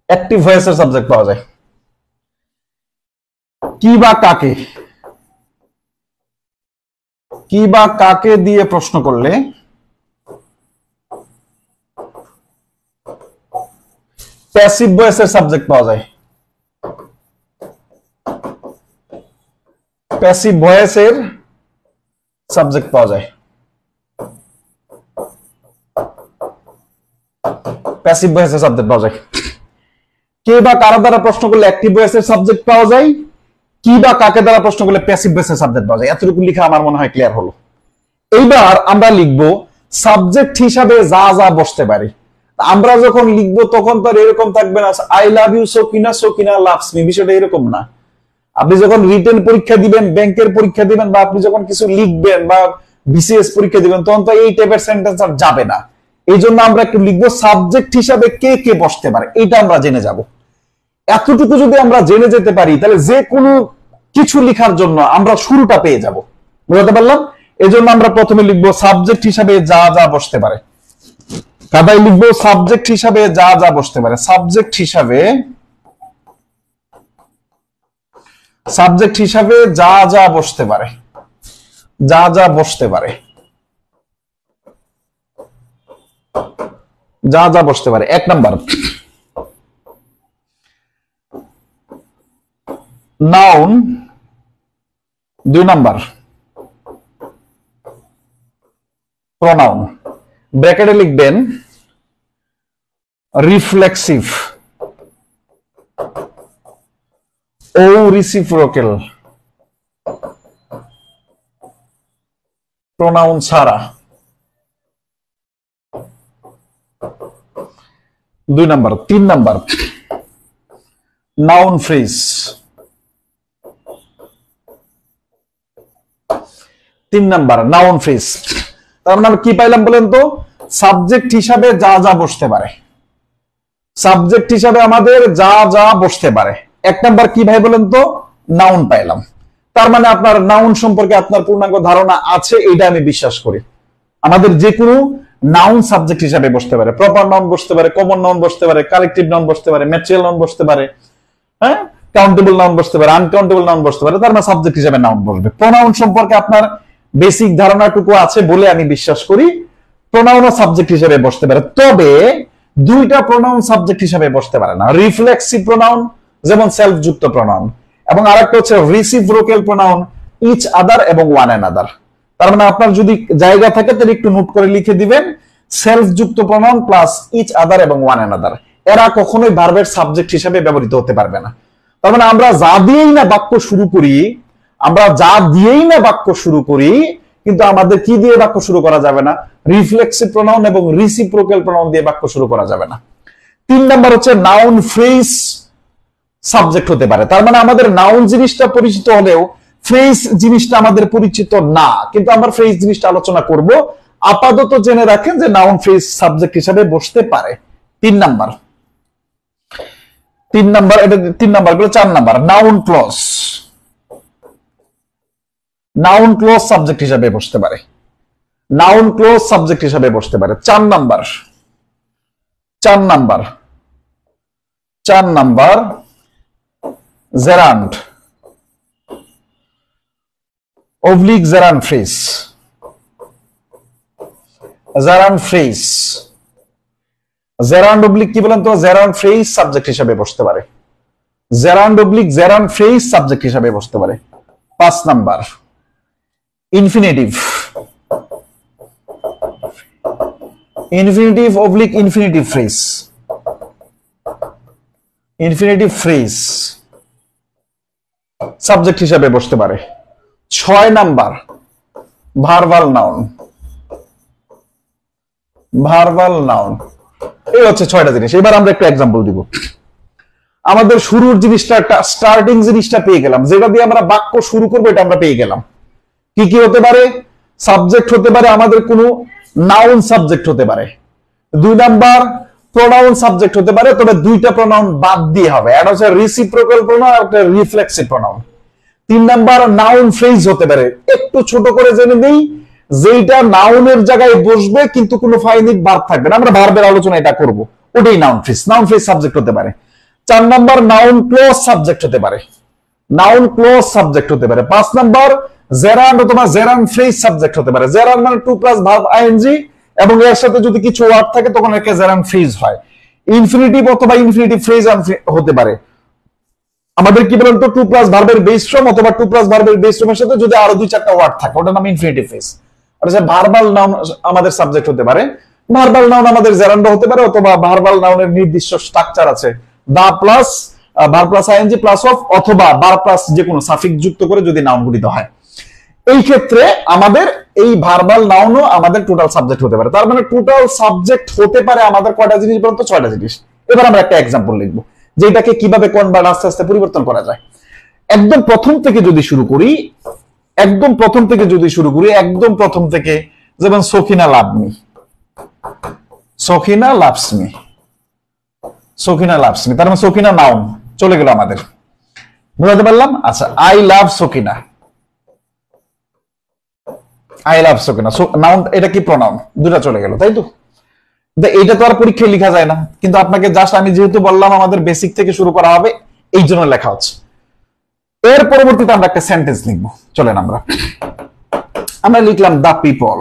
অ্যাক্টিভ ভয়েসের সাবজেক্ট পাওয়া যায়। কি বা কাকে, কি বা কাকে দিয়ে প্রশ্ন করলে প্যাসিভ ভয়েসের সাবজেক্ট পাওয়া যায়? প্যাসিভ ভয়েসের সাবজেক্ট পাওয়া যায়। প্যাসিভ ভয়েসের সাবজেক্ট পাওয়া যায়। কে বা কারা দ্বারা প্রশ্ন করলে অ্যাক্টিভ ভয়েসের সাবজেক্ট পাওয়া যায়, কি বা কাকে দ্বারা প্রশ্ন করলে প্যাসিভ ভয়েসের সাবজেক্ট পাওয়া যায়। এতটুকু লেখা আমার মনে হয় ক্লিয়ার হলো। এইবার আমরা লিখব সাবজেক্ট হিসাবে যা যা বসতে পারে। আমরা যখন লিখবো তখন তো এরকম থাকবে না I love you Sakina, Sakina loves me, বিষয়টা এরকম না। আপনি যখন রিটেন পরীক্ষা দিবেন, ব্যাংকের পরীক্ষা দিবেন, বা আপনি যখন কিছু লিখবেন বা বিসিএস পরীক্ষা দিবেন, তখন তো এই টাইপের সেন্টেন্স আর যাবে না। এই জন্য আমরা একটু লিখবো সাবজেক্ট হিসাবে কে কে বসতে পারে, এটা আমরা জেনে যাব। এতটুকু যদি আমরা জেনে যেতে পারি তাহলে যে কোনো কিছু লেখার জন্য আমরা শুরুটা পেয়ে যাব। বুঝতে পারলাম? এই জন্য আমরা প্রথমে লিখবো সাবজেক্ট হিসাবে যা যা বসতে পারে। কাদায় লিখবো সাবজেক্ট হিসাবে যা যা বসতে পারে। সাবজেক্ট হিসাবে যা যা বসতে পারে, যা যা বসতে পারে, যা যা বসতে পারে। 1 নাম্বার নাউন, 2 নাম্বার প্রোনাউন। ব্র্যাকেটে লিখবেন রিফ্লেক্সিভ ও রিসিপ্রোক্যাল প্রোনাউন ছাড়া। 2 number. 3 number noun phrase. 3 number noun phrase. তার মানে কি পাইলাম বলেন তো? সাবজেক্ট হিসাবে যা যা বসতে পারে, সাবজেক্ট হিসাবে আমাদের যা যা বসতে পারে। 1 নাম্বার কি ভাই বলেন তো? নাউন পাইলাম। তার মানে আপনার নাউন সম্পর্কে আপনার পূর্ণাঙ্গ ধারণা আছে, এটা আমি বিশ্বাস করি। আমাদের যে কোনো নাউন সাবজেক্ট হিসাবে বসতে পারে। প্রপার নাউন বসতে পারে, কমন নাউন বসতে পারে, কালেকটিভ নাউন বসতে পারে, ম্যাটেরিয়াল নাউন বসতে পারে, হ্যাঁ, কাউন্টেবল নাউন বসতে পারে, আনকাউন্টেবল নাউন বসতে পারে। তার মানে সাবজেক্ট হিসাবে নাউন বসবে। প্রোনাউন সম্পর্কে আপনার বেসিক ধারণাটুকু আছে বলে আমি বিশ্বাস করি প্রোনাউনও সাবজেক্ট হিসেবে বসতে পারে। তবে 2টা প্রোনাউন সাবজেক্ট হিসেবে বসতে পারে না। রিফ্লেক্সিভ প্রোনাউন যেমন সেলফ যুক্ত প্রোনাউন, এবং আরেকটা হচ্ছে রিসিপ্রোক্যাল প্রোনাউন ইচ আদার এবং ওয়ান অ্যানাদার। তার মানে আপনার যদি জায়গা থাকে তাহলে একটু নোট করে লিখে দিবেন সেলফ যুক্ত প্রোনাউন প্লাস ইচ আদার এবং ওয়ান অ্যানাদার। এরা কখনোই ভার্বের সাবজেক্ট হিসেবে ব্যবহৃত হতে পারবে না। তার মানে আমরা যা দিয়েই না বাক্য শুরু করি, কিন্তু আমাদের কি দিয়ে বাক্য শুরু করা যাবে না? রিফ্লেক্সিভ প্রোনাউন এবং রিসিপ্রোক্যাল প্রোনাউন দিয়ে বাক্য শুরু করা যাবে না। 3 নাম্বার হচ্ছে নাউন ফ্রেজ সাবজেক্ট হতে পারে। তার মানে আমাদের নাউন জিনিসটা পরিচিত হলেও ফ্রেজ জিনিসটা আমাদের পরিচিত না, কিন্তু আমরা ফ্রেজ জিনিসটা আলোচনা করব। আপাতত জেনে রাখেন যে নাউন ফ্রেজ সাবজেক্ট হিসেবে বসতে পারে। 3 নাম্বার। এটা 3 নাম্বার গুলো। 4 number noun clause. Noun clause subject হিসেবে বসতে পারে। নাউন ক্লজ সাবজেক্ট হিসেবে বসতে পারে। 4 number gerund oblique gerund phrase. Gerund oblique কি বলেন তো? জেরান্ড ফ্রেজ সাবজেক্ট হিসেবে বসতে পারে। Gerund oblique gerund phrase subject হিসেবে বসতে পারে। 5 number infinitive. Infinitive oblique infinitive phrase. Infinitive phrase subject হিসেবে বসতে পারে। 6 নাম্বার ভার্বাল নাউন। এই হচ্ছে 6টা জিনিস। এবার আমরা একটু এক্সাম্পল দিব। আমাদের শুরুর জিনিসটা, একটা স্টার্টিং জিনিসটা পেয়ে গেলাম, যেটা দিয়ে আমরা বাক্য শুরু করবো, এটা আমরা পেয়ে গেলাম। কি কি হতে পারে? সাবজেক্ট হতে পারে, আমাদের কোনো নাউন সাবজেক্ট হতে পারে। 2 নাম্বার প্রোনাউন সাবজেক্ট হতে পারে, তবে 2টা প্রোনাউন বাদ দিয়ে হবে। একটা হচ্ছে রিসিপ্রোক্যাল প্রোনাউন আর একটা reflexive pronoun. 3 number noun phrase হতে পারে। একটু ছোট করে জেনে নেই, যেটা নাউনের জায়গায় বসবে কিন্তু কোনো ফাইনিট ভার্ব থাকবে না। আমরা ভার্বের আলোচনা এটা করব, ওটাই noun phrase. Noun phrase subject হতে পারে। 4 নাম্বার নাউন ক্লজ সাবজেক্ট হতে পারে। 5 নাম্বার জেরান্ড অথবা জেরান্ড ফ্রেজ সাবজেক্ট হতে পারে। জেরান্ড মানে টু প্লাস ভার্ব আইএনজি এবং এর সাথে যদি কিছু ওয়ার্ড থাকে তখন একে জেরান্ড ফ্রেজ হয়। ইনফিনিটিভ অথবা ইনফিনিটিভ ফ্রেজ হতে পারে। আমাদের কি বলেন তো, টু প্লাস ভার্বের বেস ফর্ম অথবা টু প্লাস ভার্বের বেস ফর্মের সাথে যদি আরো 2-4টা ওয়ার্ড থাকে ওটার নাম ইনফিনিটিভ ফ্রেজ। আর ভার্বাল নাউন আমাদের সাবজেক্ট হতে পারে। ভার্বাল নাউন আমাদের জেরান্ড হতে পারে অথবা ভার্বাল নাউনের নির্দিষ্ট স্ট্রাকচার আছে, the plus verb plus ING plus of অথবা বার প্লাস যে কোনো সাফিক্স যুক্ত করে যদি নাউন গঠিত হয়। এই ক্ষেত্রে আমাদের এই ভার্বাল নাউনও আমাদের টোটাল সাবজেক্ট হতে পারে। তার মানে টোটাল সাবজেক্ট হতে পারে আমাদের কয়টা জিনিস বলতো? 6টা জিনিস। এবার আমরা একটা এক্সাম্পল লিখবো যেটাকে কিভাবে কনভার্ট আস্তে আস্তে পরিবর্তন করা যায়। একদম প্রথম থেকে যদি শুরু করি, একদম প্রথম থেকে যেমন Sakhina love me, Sakhina loves me, Sakhina loves me, তার মানে সখিনা নাউন চলে গেল আমাদের, বুঝাতে পারলাম? আচ্ছা, I love Sakhina, I love Sakhina noun, এটা কি প্রনাউন? দুটা চলে গেল, তাই তো? এটা তো আর পরীক্ষায় লেখা যায় না, কিন্তু আপনাকে জাস্ট আমি যেহেতু বললাম আমাদের বেসিক থেকে শুরু করা হবে এই জন্য লেখা হচ্ছে। এর পরবর্তীতে আমরা একটা সেন্টেন্স লিখবো। চলেন আমরা লিখলাম দা পিপল।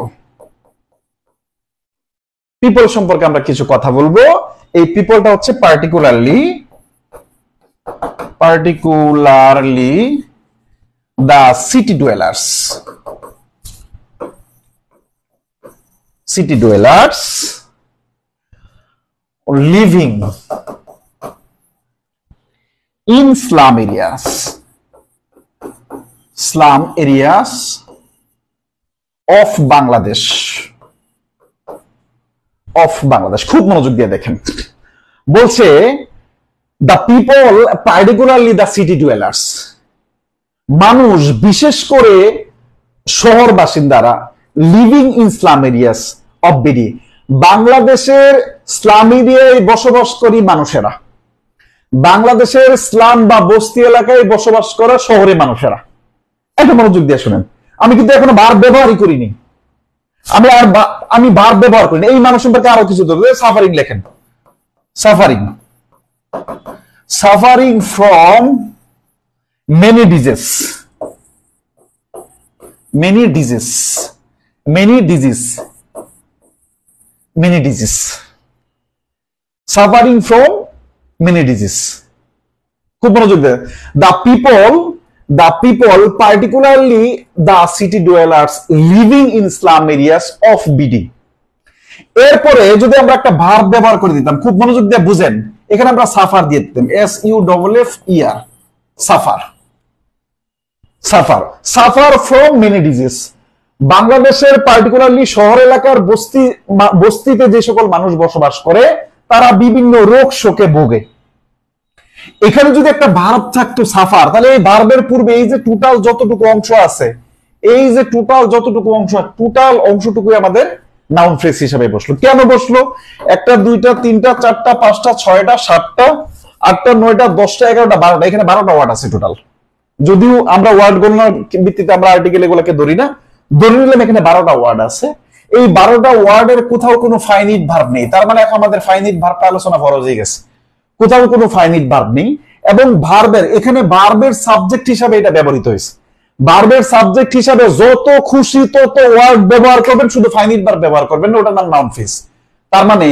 পিপল সম্পর্কে আমরা কিছু কথা বলবো। এই পিপলটা হচ্ছে particularly the city dwellers, living in slum areas of Bangladesh, খুব মনোযোগ দিয়ে দেখেন। বলছে the people, particularly the city dwellers, মানুষ বিশেষ করে শহর বাসিন্দারা, living in slum areas of BD, বাংলাদেশের স্লাম এরিয়ায় বসবাসকারী মানুষেরা, বাংলাদেশের স্লাম বা বস্তি এলাকায় বসবাস করা শহরে মানুষেরা। একটা মনোযোগ দিয়ে শুনেন, আমি কিন্তু এখনো ভার্ব ব্যবহারই করিনি, আমি ভার্ব ব্যবহার করিনি। এই মানুষ সম্পর্কে আরো কিছু ধরবে। সাফারিং লেখেন, suffering from many disease, suffering from many disease। খুব মনোযোগ দেয়। the people particularly the city dwellers living in slum areas of BD। এরপরে যদি আমরা একটা ভার্ব ব্যবহার করে দিতাম, খুব মনোযোগ দিয়ে বুঝেন, এখানে আমরা সাফার দিয়ে দিতাম, SUFFER, suffer from many disease. বাংলাদেশের পার্টিকুলারলি শহর এলাকার বস্তিতে যে সকল মানুষ বসবাস করে তারা বিভিন্ন রোগ শোকে ভোগে। এখানে যদি একটা ভার্ব থাকতো সাফার, তাহলে এই ভার্বের পূর্বে এই যে টোটাল যতটুকু অংশ আছে, টোটাল অংশটুকু আমাদের নাউন ফ্রেজ হিসেবে বসলো। কেন বসলো? 1টা 2টা 3টা 4টা 5টা 6টা 7টা 8টা 9টা 10টা 11টা 12টা, এখানে 12টা ওয়ার্ড আছে টোটাল। যদিও আমরা ওয়ার্ড গণনার ভিত্তিতে আমরা আর্টিকেল এগুলোকে ধরি না, ধরে নিলাম এখানে 12টা ওয়ার্ড আছে। এই 12টা ওয়ার্ডের কোথাও কোনো ফাইনিট ভার্ব নেই, তার মানে এখন আমাদের ফাইনিট ভার্বটা আলোচনা ফরজ হয়ে গেছে। কোথাও কোনো ফাইনিট ভার্ব নেই এবং এখানে ভার্বের সাবজেক্ট হিসাবে এটা ব্যবহৃত হয়েছে। ভার্বের সাবজেক্ট হিসাবে যত খুশি তত ওয়ার্ড ব্যবহার করবেন, শুধু ফাইনিট ভার্ব ব্যবহার করবেন না, ওটার নাম নাউন ফ্রেজ। তার মানে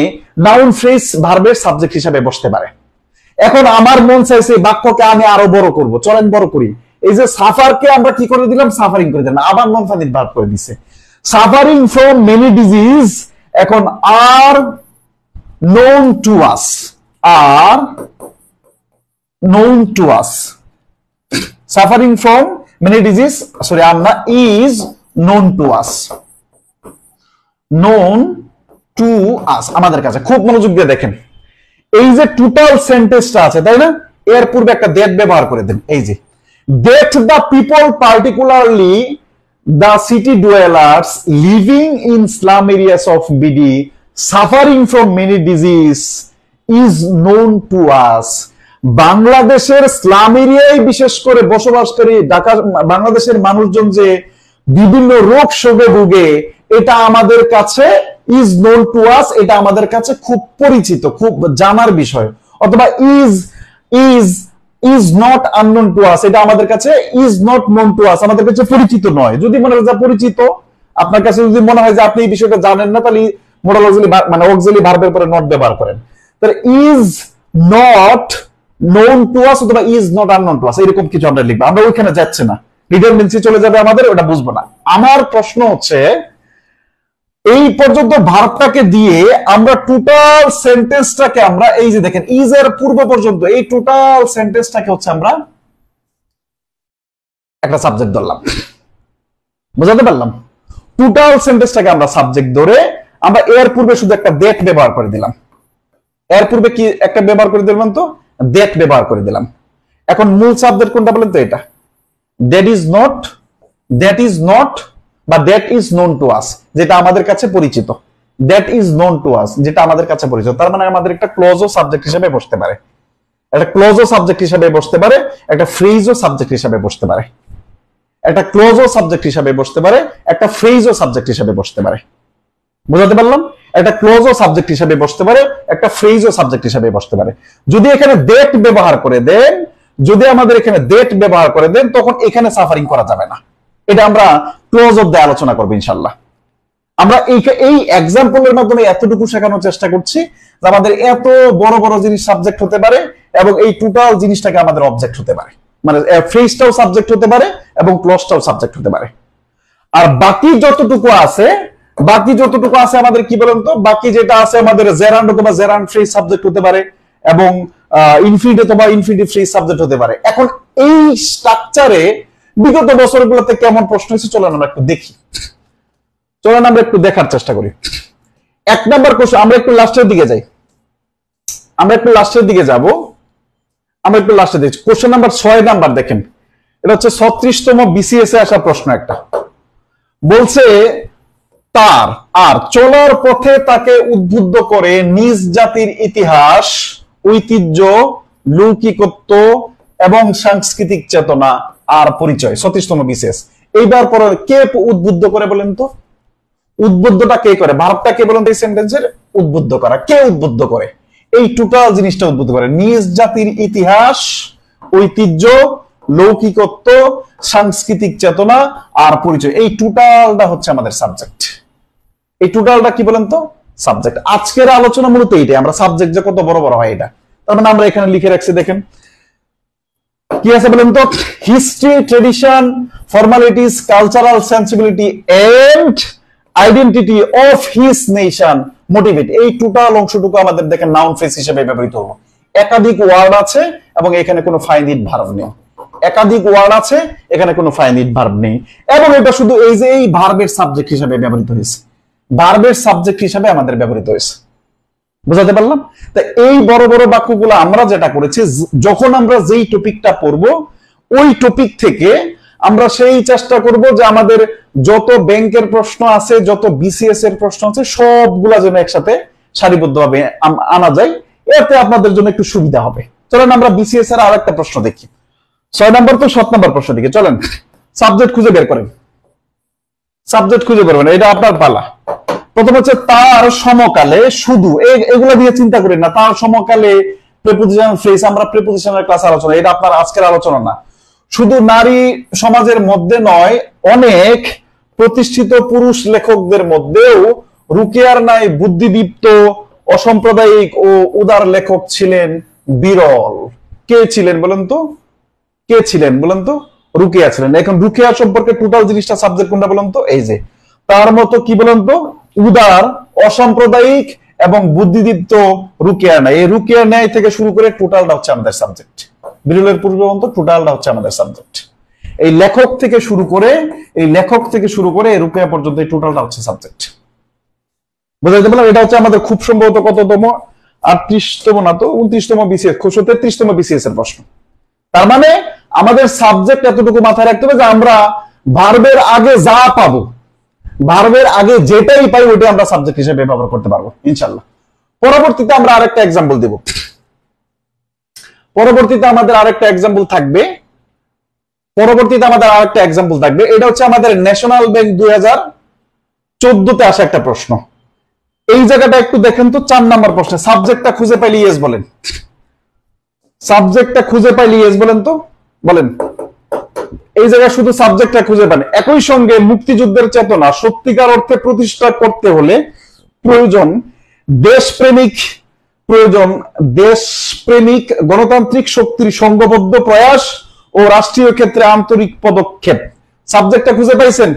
নাউন ফ্রেজ ভার্বের সাবজেক্ট হিসাবে বসতে পারে। এখন আমার মন চাইছে বাক্যকে আমি আরো বড় করব, চলেন বড় করি। এই যে সাফারকে আমরা কি করে দিলাম? সাফারিং করে দিলাম, আবার নন ফাইনিট ভার্ব করে দিছে। সাফারিং ফ্রম মেনি ডিজিজ এখন আর known to us, suffering from many disease, sorry আমরা is known to us, আমাদের কাছে। খুব মনোযোগ দিয়ে দেখেন, এই যে টোটাল সেন্টেন্সটা আছে তাই না, এর পূর্বে একটা that ব্যবহার করে দেন। এই যে that the people particularly the city dwellers living in slum areas of BD suffering from many disease is known to us। বাংলাদেশের স্লাম এরিয়ায় বিশেষ করে বসবাসকারী বাংলাদেশের মানুষজন যে বিভিন্ন রোগ শোকে ভোগে, এটা আমাদের কাছে is known to us, এটা আমাদের কাছে খুব পরিচিত, খুব জানার বিষয়। অথবা is is not unknown to আস, এটা আমাদের কাছে ইজ নট নোন টু আস, আমাদের কাছে পরিচিত নয়। যদি মনে হয় পরিচিত, আপনার কাছে যদি মনে হয় যে আপনি এই বিষয়টা জানেন না, তাহলে মোডাল অক্সিলারি মানে অক্সিলারি ভার্বের পরে নট ব্যবহার করেন। তাহলে is not known to us অথবা is not unknown to us, এরকম কিছু আমরা লিখবো। আমরা ওইখানে যাচ্ছে না, রিডান্ডেন্সি চলে যাবে আমাদের, ওটা বুঝবো না। আমার প্রশ্ন হচ্ছে এই পর্যন্ত ভার্বটাকে দিয়ে আমরা টোটাল সেন্টেন্সটাকে আমরা এই যে দেখেন ইজ এর পূর্ব পর্যন্ত এই টোটাল সেন্টেন্সটাকে হচ্ছে আমরা একটা সাবজেক্ট ধরলাম, বুঝাতে পারলাম? টোটাল সেন্টেন্সটাকে আমরা সাবজেক্ট ধরে আমরা এর পূর্বে শুধু একটা দ্যাট ব্যবহার করে দিলাম। এর পূর্বে কি একটা ব্যবহার করে দিলাম? তো দ্যাট ব্যবহার করে দিলাম। এখন মূল সাবজেক্ট কোনটা বলেন তো? এটা দ্যাট ইজ নট বা দ্যাট ইজ নোন টু আস, যেটা আমাদের কাছে পরিচিত। দ্যাট ইজ নোন টু আস, যেটা আমাদের কাছে পরিচিত। তার মানে আমাদের একটা ক্লজও সাবজেক্ট হিসেবে বসতে পারে, একটা ক্লজও সাবজেক্ট হিসেবে বসতে পারে, একটা ফ্রেজও সাবজেক্ট হিসেবে বসতে পারে, একটা ক্লজও সাবজেক্ট হিসেবে বসতে পারে, একটা ফ্রেজও সাবজেক্ট হিসেবে বসতে পারে। বুঝাতে পারলাম? একটা ক্লজও সাবজেক্ট হিসেবে বসতে পারে, একটা ফ্রেজও সাবজেক্ট হিসেবে বসতে পারে। যদি এখানে দ্যাট ব্যবহার করে দেন, যদি আমাদের এখানে দ্যাট ব্যবহার করে দেন, তখন এখানে সাফারিং করা যাবে না। এটা আমরা ক্লোজ অফ দ্য আলোচনা করবো ইনশাল্লাহ। আমরা এই এক্সাম্পলের মাধ্যমে এতটুকু শেখানোর চেষ্টা করছি যে আমাদের এত বড় বড় জিনিস সাবজেক্ট হতে পারে এবং এই টোটাল জিনিসটাকে আমাদের অবজেক্ট হতে পারে, মানে ফ্রেজটাও সাবজেক্ট হতে পারে এবং ক্লজটাও সাবজেক্ট হতে পারে। আর বাকি যতটুকু আছে আমাদের কি বলেন তো? বাকি যেটা আছে আমাদের জেরান্ড অথবা জেরান্ড ফ্রেজ সাবজেক্ট হতে পারে এবং ইনফিনিট অথবা ইনফিনিটিভ ফ্রেজ সাবজেক্ট হতে পারে। এখন এই স্ট্রাকচারে বিগত বছরগুলোতে কেমন প্রশ্ন হয়েছে চলেন আমরা একটু দেখি, চলেন আমরা একটু দেখার চেষ্টা করি। 1 নাম্বার কোশ্চেন, আমরা একটু লাস্টের দিকে যাই, আমরা একটু লাস্টের দিকে যাব, আমরা একটু লাস্টে দেখছি। কোশ্চেন নাম্বার 6 নাম্বার দেখেন, এটা হচ্ছে 36তম বিসিএস এ আসা প্রশ্ন। একটা বলছে তার আর চলার পথে তাকে উদ্বুদ্ধ করে নিজ জাতির ইতিহাস, ঐতিহ্য, লৌকিকত্ব এবং সাংস্কৃতিক চেতনা আর পরিচয়। 36তম বিসিএস। এইবার পরে কে উদ্বুদ্ধ করে বলেন তো? উদ্বুদ্ধটা কে করে? ভার্বটা কে বলেন? এই সেন্টেন্সের উদ্বুদ্ধ করা। কে উদ্বুদ্ধ করে? এই টোটাল জিনিসটা উদ্বুদ্ধ করে। নিজ জাতির ইতিহাস, ঐতিহ্য, লৌকিকত্ব, সাংস্কৃতিক চেতনা আর পরিচয়। এই টোটালটা হচ্ছে আমাদের সাবজেক্ট। এই টোটালটা কি বলেন তো? সাবজেক্ট। আজকের আলোচনা মূলত এইটাই, আমরা সাবজেক্ট যে কত বড় বড় হয় এটা। তার মানে আমরা এখানে লিখে রাখছি, দেখেন কি আছে বলেন তো? History, tradition, formalities, cultural sensibility and identity of his nation motivate. এই টোটাল অংশটুকু আমাদের দেখেন নাউন ফ্রেজ হিসেবে ব্যবহৃত হলো। একাধিক ওয়ার্ড আছে এবং এখানে কোনো ফাইনাইট ভার্ব নেই। একাধিক ওয়ার্ড আছে, এখানে কোনো ফাইনাইট ভার্ব নেই, এবং এটা শুধু এই যে এই ভার্বের সাবজেক্ট হিসেবে ব্যবহৃত হয়েছে, ভার্বের সাবজেক্ট হিসেবে আমাদের ব্যবহৃত হয়েছে। বুঝাতে পারলাম? তা এই বড় বড় বাক্যগুলো আমরা যেটা করেছি, যখন আমরা যেই টপিকটা পড়বো ওই টপিক থেকে আমরা সেই চেষ্টা করব যে আমাদের যত ব্যাংকের প্রশ্ন আছে, যত বিসিএস এর প্রশ্ন আছে, সবগুলা যেন একসাথে সারিবদ্ধভাবে আনা যায়, এতে আপনাদের জন্য একটু সুবিধা হবে। চলেন আমরা বিসিএস এর আরেকটা প্রশ্ন দেখি। 6 নাম্বার তো 7 নাম্বার প্রশ্ন দিকে চলেন। সাবজেক্ট খুঁজে বের করেন, সাবজেক্ট খুঁজে বের করেন, এটা আপনার পালা। প্রথম হচ্ছে তার সমকালে শুধু, এগুলা দিয়ে চিন্তা করেন না। তার সমকালে প্রিপোজিশন ফ্রেজ, আমরা প্রিপোজিশনের ক্লাস আলোচনা, এটা আপনার আজকের আলোচনা না। শুধু নারী সমাজের মধ্যে নয়, অনেক প্রতিষ্ঠিত পুরুষ লেখকদের মধ্যেও রুকিয়ার ন্যায় বুদ্ধিদীপ্ত, অসাম্প্রদায়িক ও উদার লেখক ছিলেন বিরল। কে ছিলেন বলেন তো? কে ছিলেন বলেন তো? রুকিয়া ছিলেন। এখন রুকিয়া সম্পর্কে টোটাল জিনিসটা সাবজেক্ট কোনটা বলেন তো? এই যে তার মতো কি বলেন তো? উদার, অসাম্প্রদায়িক এবং বুদ্ধিদীপ্ত রুকিয়া ন্যায়। এই রুকিয়া ন্যায় থেকে শুরু করে টোটালটা হচ্ছে আমাদের সাবজেক্ট। বিরলের পূর্ব পর্যন্ত টোটালটা হচ্ছে আমাদের সাবজেক্ট। এই লেখক থেকে শুরু করে এই রুকিয়া পর্যন্ত এই টোটালটা হচ্ছে সাবজেক্ট। বুঝাইতে পারলাম? এটা হচ্ছে আমাদের খুব সম্ভবত কততম? 38তম না তো 29তম বিসিএস, 33তম বিসিএস এর প্রশ্ন। তার মানে আমাদের সাবজেক্ট এতটুকু মাথায় রাখতে হবে যে আমরা ভার্বের আগে যা পাবো, ভার্বের আগে যেটাই পাই ওইটা আমরা সাবজেক্ট হিসেবে ব্যবহার করতে পারবো ইনশাআল্লাহ। পরবর্তীতে আমরা আরেকটা এক্সাম্পল দেব। পরবর্তীতে আমাদের আরেকটা এক্সাম্পল থাকবে। এটা হচ্ছে আমাদের ন্যাশনাল ব্যাংক 2014-তে আসা একটা প্রশ্ন। এই জায়গাটা একটু দেখেন তো, 4 নাম্বার প্রশ্ন। সাবজেক্টটা খুঁজে পাইলে ইয়েস বলেন। সাবজেক্টটা খুঁজে পাইলে ইয়েস বলেন তো, বলেন। এই জায়গায় শুধু সাবজেক্টটা খুঁজে পান। একই সঙ্গে মুক্তিযুদ্ধের চেতনা সত্যিকার অর্থে প্রতিষ্ঠা করতে হলে প্রয়োজন দেশপ্রেমিক গণতান্ত্রিক শক্তির সংঘবদ্ধ প্রয়াস ও রাষ্ট্রীয় ক্ষেত্রে আন্তরিক পদক্ষেপ। সাবজেক্টটা খুঁজে পাইছেন?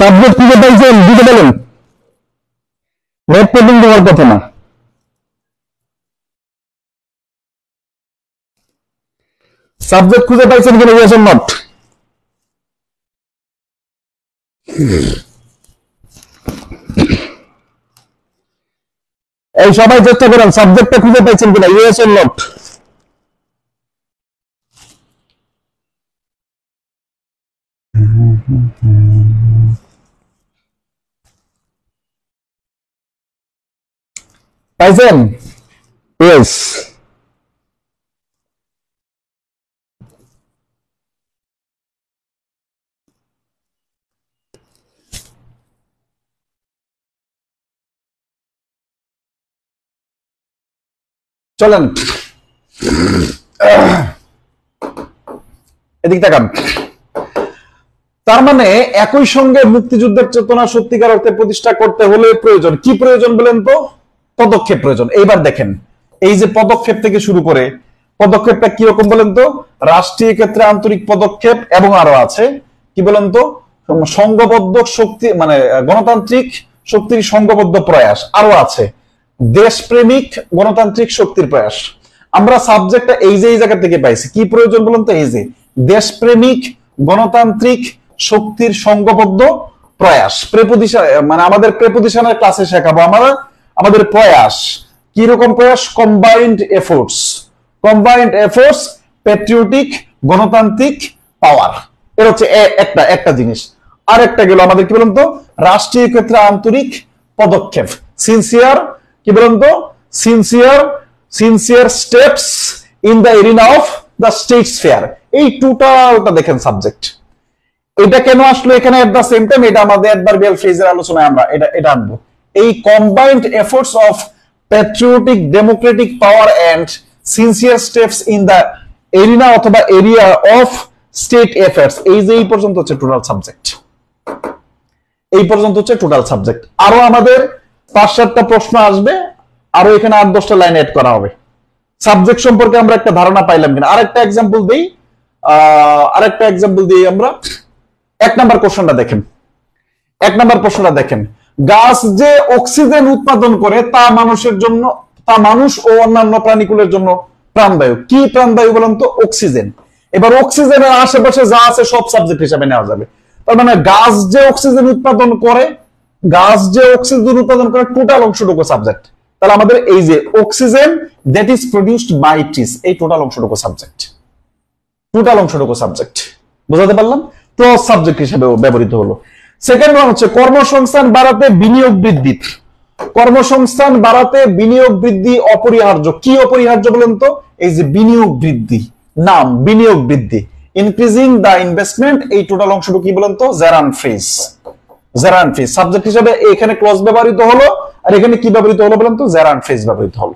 সাবজেক্ট খুঁজে পাইছেন? দিতে বলেন। নেট পেন্টিং দেওয়ার কথা না। সাবজেক্ট খুঁজে পাইছেন কিনা, ইয়েস অর নট? এই সবাই চেষ্টা করেন, সাবজেক্টটা খুঁজে পাইছেন কিনা, ইয়েস অর নট? পাইছেন? ইয়েস। চলেন এদিক তাকান। তার মানে একই সঙ্গে মুক্তিযুদ্ধের চেতনা সত্যিকার অর্থে প্রতিষ্ঠা করতে হলে প্রয়োজন কি প্রয়োজন বলেন তো? পদক্ষেপ প্রয়োজন। এইবার দেখেন, এই যে পদক্ষেপ থেকে শুরু করে, পদক্ষেপটা কিরকম বলেন তো? রাষ্ট্রীয় ক্ষেত্রে আন্তরিক পদক্ষেপ, এবং আরো আছে কি বলেন তো? সংঘবদ্ধ শক্তি, মানে গণতান্ত্রিক শক্তির সংঘবদ্ধ প্রয়াস, আরো আছে দেশপ্রেমিক গণতান্ত্রিক শক্তির প্রয়াস। আমরা সাবজেক্টটা এই যে এই জায়গা থেকে পাইছি। কি প্রয়োজন বলুন তো? এই যে দেশপ্রেমিক গণতান্ত্রিক শক্তির সংঘবদ্ধ প্রয়াস। প্রেপোজিশন, মানে আমাদের প্রেপোজিশনের ক্লাসে শেখাবো আমরা আমাদের প্রয়াস কিরকম প্রয়াস? কম্বাইন্ড এফোর্টস প্যাট্রিয়টিক গণতান্ত্রিক পাওয়ার। এর হচ্ছে একটা জিনিস। আর একটা গেল আমাদের কি বলুন তো? রাষ্ট্রীয় ক্ষেত্রে আন্তরিক পদক্ষেপ, সিনসিয়ার কি বলুন তো? Sincere steps in the arena of the state sphere. এই টোটালটা দেখেন সাবজেক্ট। এটা কেন আসলো এখানে এট দ্য সেম টাইম? এটা আমাদের অ্যাডভার্বিয়াল ফ্রেজের আলোচনায় আমরা এটা আনবো। এই combined efforts of patriotic democratic power and sincere steps in the arena অথবা এরিয়া অফ স্টেট অ্যাফেয়ার্স। এই যে এই পর্যন্ত হচ্ছে টোটাল সাবজেক্ট। এই পর্যন্ত হচ্ছে টোটাল সাবজেক্ট। আরো আমাদের 5-7টা প্রশ্ন আসবে, আরো এখানে 8-10টা লাইন এড করা হবে। সাবজেক্ট সম্পর্কে আমরা একটা ধারণা পাইলাম কিনা? আরেকটা এক্সাম্পল দিই আমরা। 1 নাম্বার কোশ্চেনটা দেখেন। 1 নাম্বার প্রশ্নটা দেখেন। গাছ যে অক্সিজেন উৎপাদন করে তা মানুষ ও অন্যান্য প্রাণীকুলের জন্য প্রাণবায়ু। কি প্রাণবায়ু বলেন তো? অক্সিজেন। এবার অক্সিজেনের আশেপাশে যা আছে সব সাবজেক্ট হিসাবে নেওয়া যাবে। তার মানে গাছ যে অক্সিজেন উৎপাদন করে টোটাল অংশটুকু সাবজেক্ট। তাহলে আমাদের এই যে oxygen that is produced by trees, এই টোটাল অংশটুকু সাবজেক্ট। বুঝাতে পারলাম? তো সাবজেক্ট হিসেবে ব্যবহৃত হলো। সেকেন্ড ওয়ান হচ্ছে কর্মসংস্থান বাড়াতে বিনিয়োগ বৃদ্ধি অপরিহার্য। কি অপরিহার্য বলেন তো? এই যে বিনিয়োগ বৃদ্ধি, বিনিয়োগ বৃদ্ধি, ইনক্রিজিং দ্য ইনভেস্টমেন্ট। এই টোটাল অংশটুকু কি বলেন তো? জেরান ফ্রেজ সাবজেক্ট হিসেবে এখানে ক্লজ ব্যবহৃত হলো, আর এখানে কি ব্যবহৃত হলো বলেন তো? জেরান ফ্রেজ ব্যবহৃত হলো।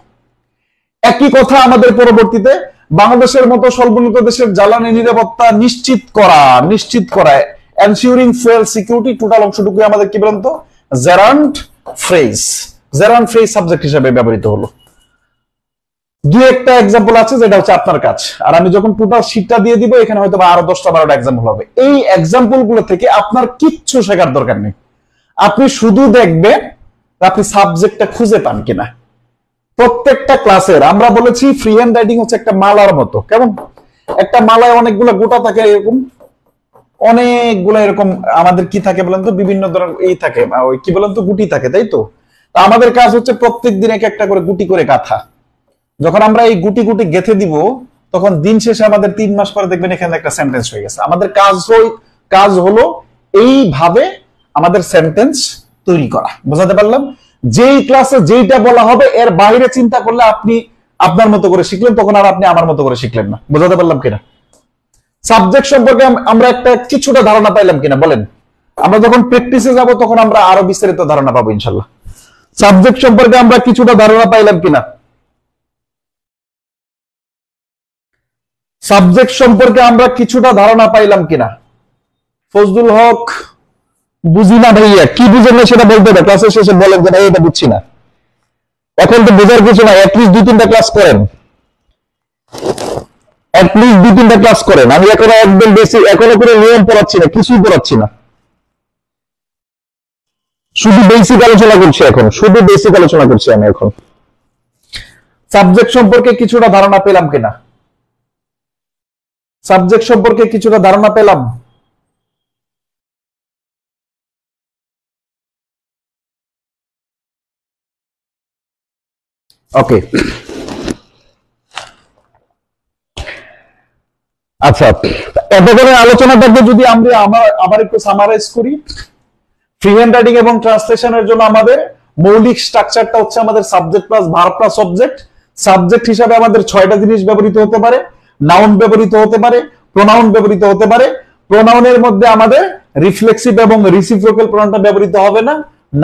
একই কথা আমাদের পরবর্তীতে বাংলাদেশের মতো স্বল্পোন্নত দেশের জ্বালানি নিরাপত্তা নিশ্চিত করা এনশিওরিং ফুয়েল সিকিউরিটি। টোটাল অংশটুকু আমাদের কি বলেন তো? জেরান ফ্রেজ সাবজেক্ট হিসেবে ব্যবহৃত হলো। দুই একটা এক্সাম্পল আছে যেটা হচ্ছে আপনার কাজ, আর আমি যখন টোটাল শীটটা দিয়ে দিব এখানে হয়তো আরো 10টা-12টা এক্সাম্পল হবে। এই এক্সাম্পল গুলো থেকে আপনার কিচ্ছু শেখার দরকার নেই। আপনি শুধু দেখবেন আপনি সাবজেক্টটা খুঁজে পান কিনা। প্রত্যেকটা ক্লাসের আমরা বলেছি ফ্রি হ্যান্ড রাইটিং হচ্ছে একটা মালার মতো। কেমন? একটা মালায় অনেকগুলো গোটা থাকে, এরকম আমাদের কি থাকে বলেন তো? বিভিন্ন ধরনের এই থাকে, ওই কি বলেন তো? গুটি থাকে, তাই তো? আমাদের কাজ হচ্ছে প্রত্যেকদিন একটা করে গুটি করে গাঁথা। যখন আমরা এই গুটি গেঁথে দিব তখন দিন শেষে আমাদের 3 মাস পরে দেখবেন এখানে একটা সেন্টেন্স হয়ে গেছে। আমাদের কাজ হলো এইভাবে আমাদের সেন্টেন্স তৈরি করা। বুঝাতে পারলাম? যেই ক্লাসে যেইটা বলা হবে এর বাইরে চিন্তা করলে আপনি আপনার মতো করে শিখলেন, তখন আর আপনি আমার মতো করে শিখলেন না। বোঝাতে পারলাম কিনা? সাবজেক্ট সম্পর্কে আমরা একটা কিছুটা ধারণা পাইলাম কিনা বলেন? আমরা যখন প্র্যাকটিসে যাব তখন আমরা আরো বিস্তারিত ধারণা পাবো ইনশাল্লাহ। সাবজেক্ট সম্পর্কে আমরা কিছুটা ধারণা পাইলাম কিনা? সাবজেক্ট সম্পর্কে আমরা কিছুটা ধারণা পাইলাম কিনা? ফজলুল হক, বুঝি না ভাইয়া। কি বুঝেন না সেটা বলতে হবে, ক্লাসের শেষে বলেন যে ভাই এটা বুঝছি না। এখন তো বোঝার কিছু না, অ্যাটলিস্ট 2-3টা ক্লাস করেন, অ্যাটলিস্ট 2-3টা ক্লাস করেন। আমি এখনো একদম বেশি এখনো কোনো নিয়ম পড়াচ্ছি না, কিছুই পড়াচ্ছি না, শুধু বেসিক আলোচনা করছি। এখন শুধু বেসিক আলোচনা করছি আমি এখন। সাবজেক্ট সম্পর্কে কিছুটা ধারণা পেলাম কিনা? সাবজেক্ট সম্পর্কে কিছুটা ধারণা পেলাম? ওকে, আচ্ছা, এতক্ষণের আলোচনাটাকে যদি আমরা আবার একটু সামারাইজ করি, ফ্রি হ্যান্ড রাইটিং এবং ট্রান্সলেশনের জন্য আমাদের মৌলিক স্ট্রাকচারটা হচ্ছে আমাদের subject plus verb plus object. Subject হিসাবে আমাদের 6টা জিনিস ব্যবহৃত হতে পারে। নাউন ব্যবহৃত হতে পারে, প্রোনাউন ব্যবহৃত হতে পারে। প্রোনাউনের মধ্যে আমাদের রিফ্লেক্সিভ এবং রিসিপ্রোকাল প্রোনাউনটা ব্যবহৃত হবে না।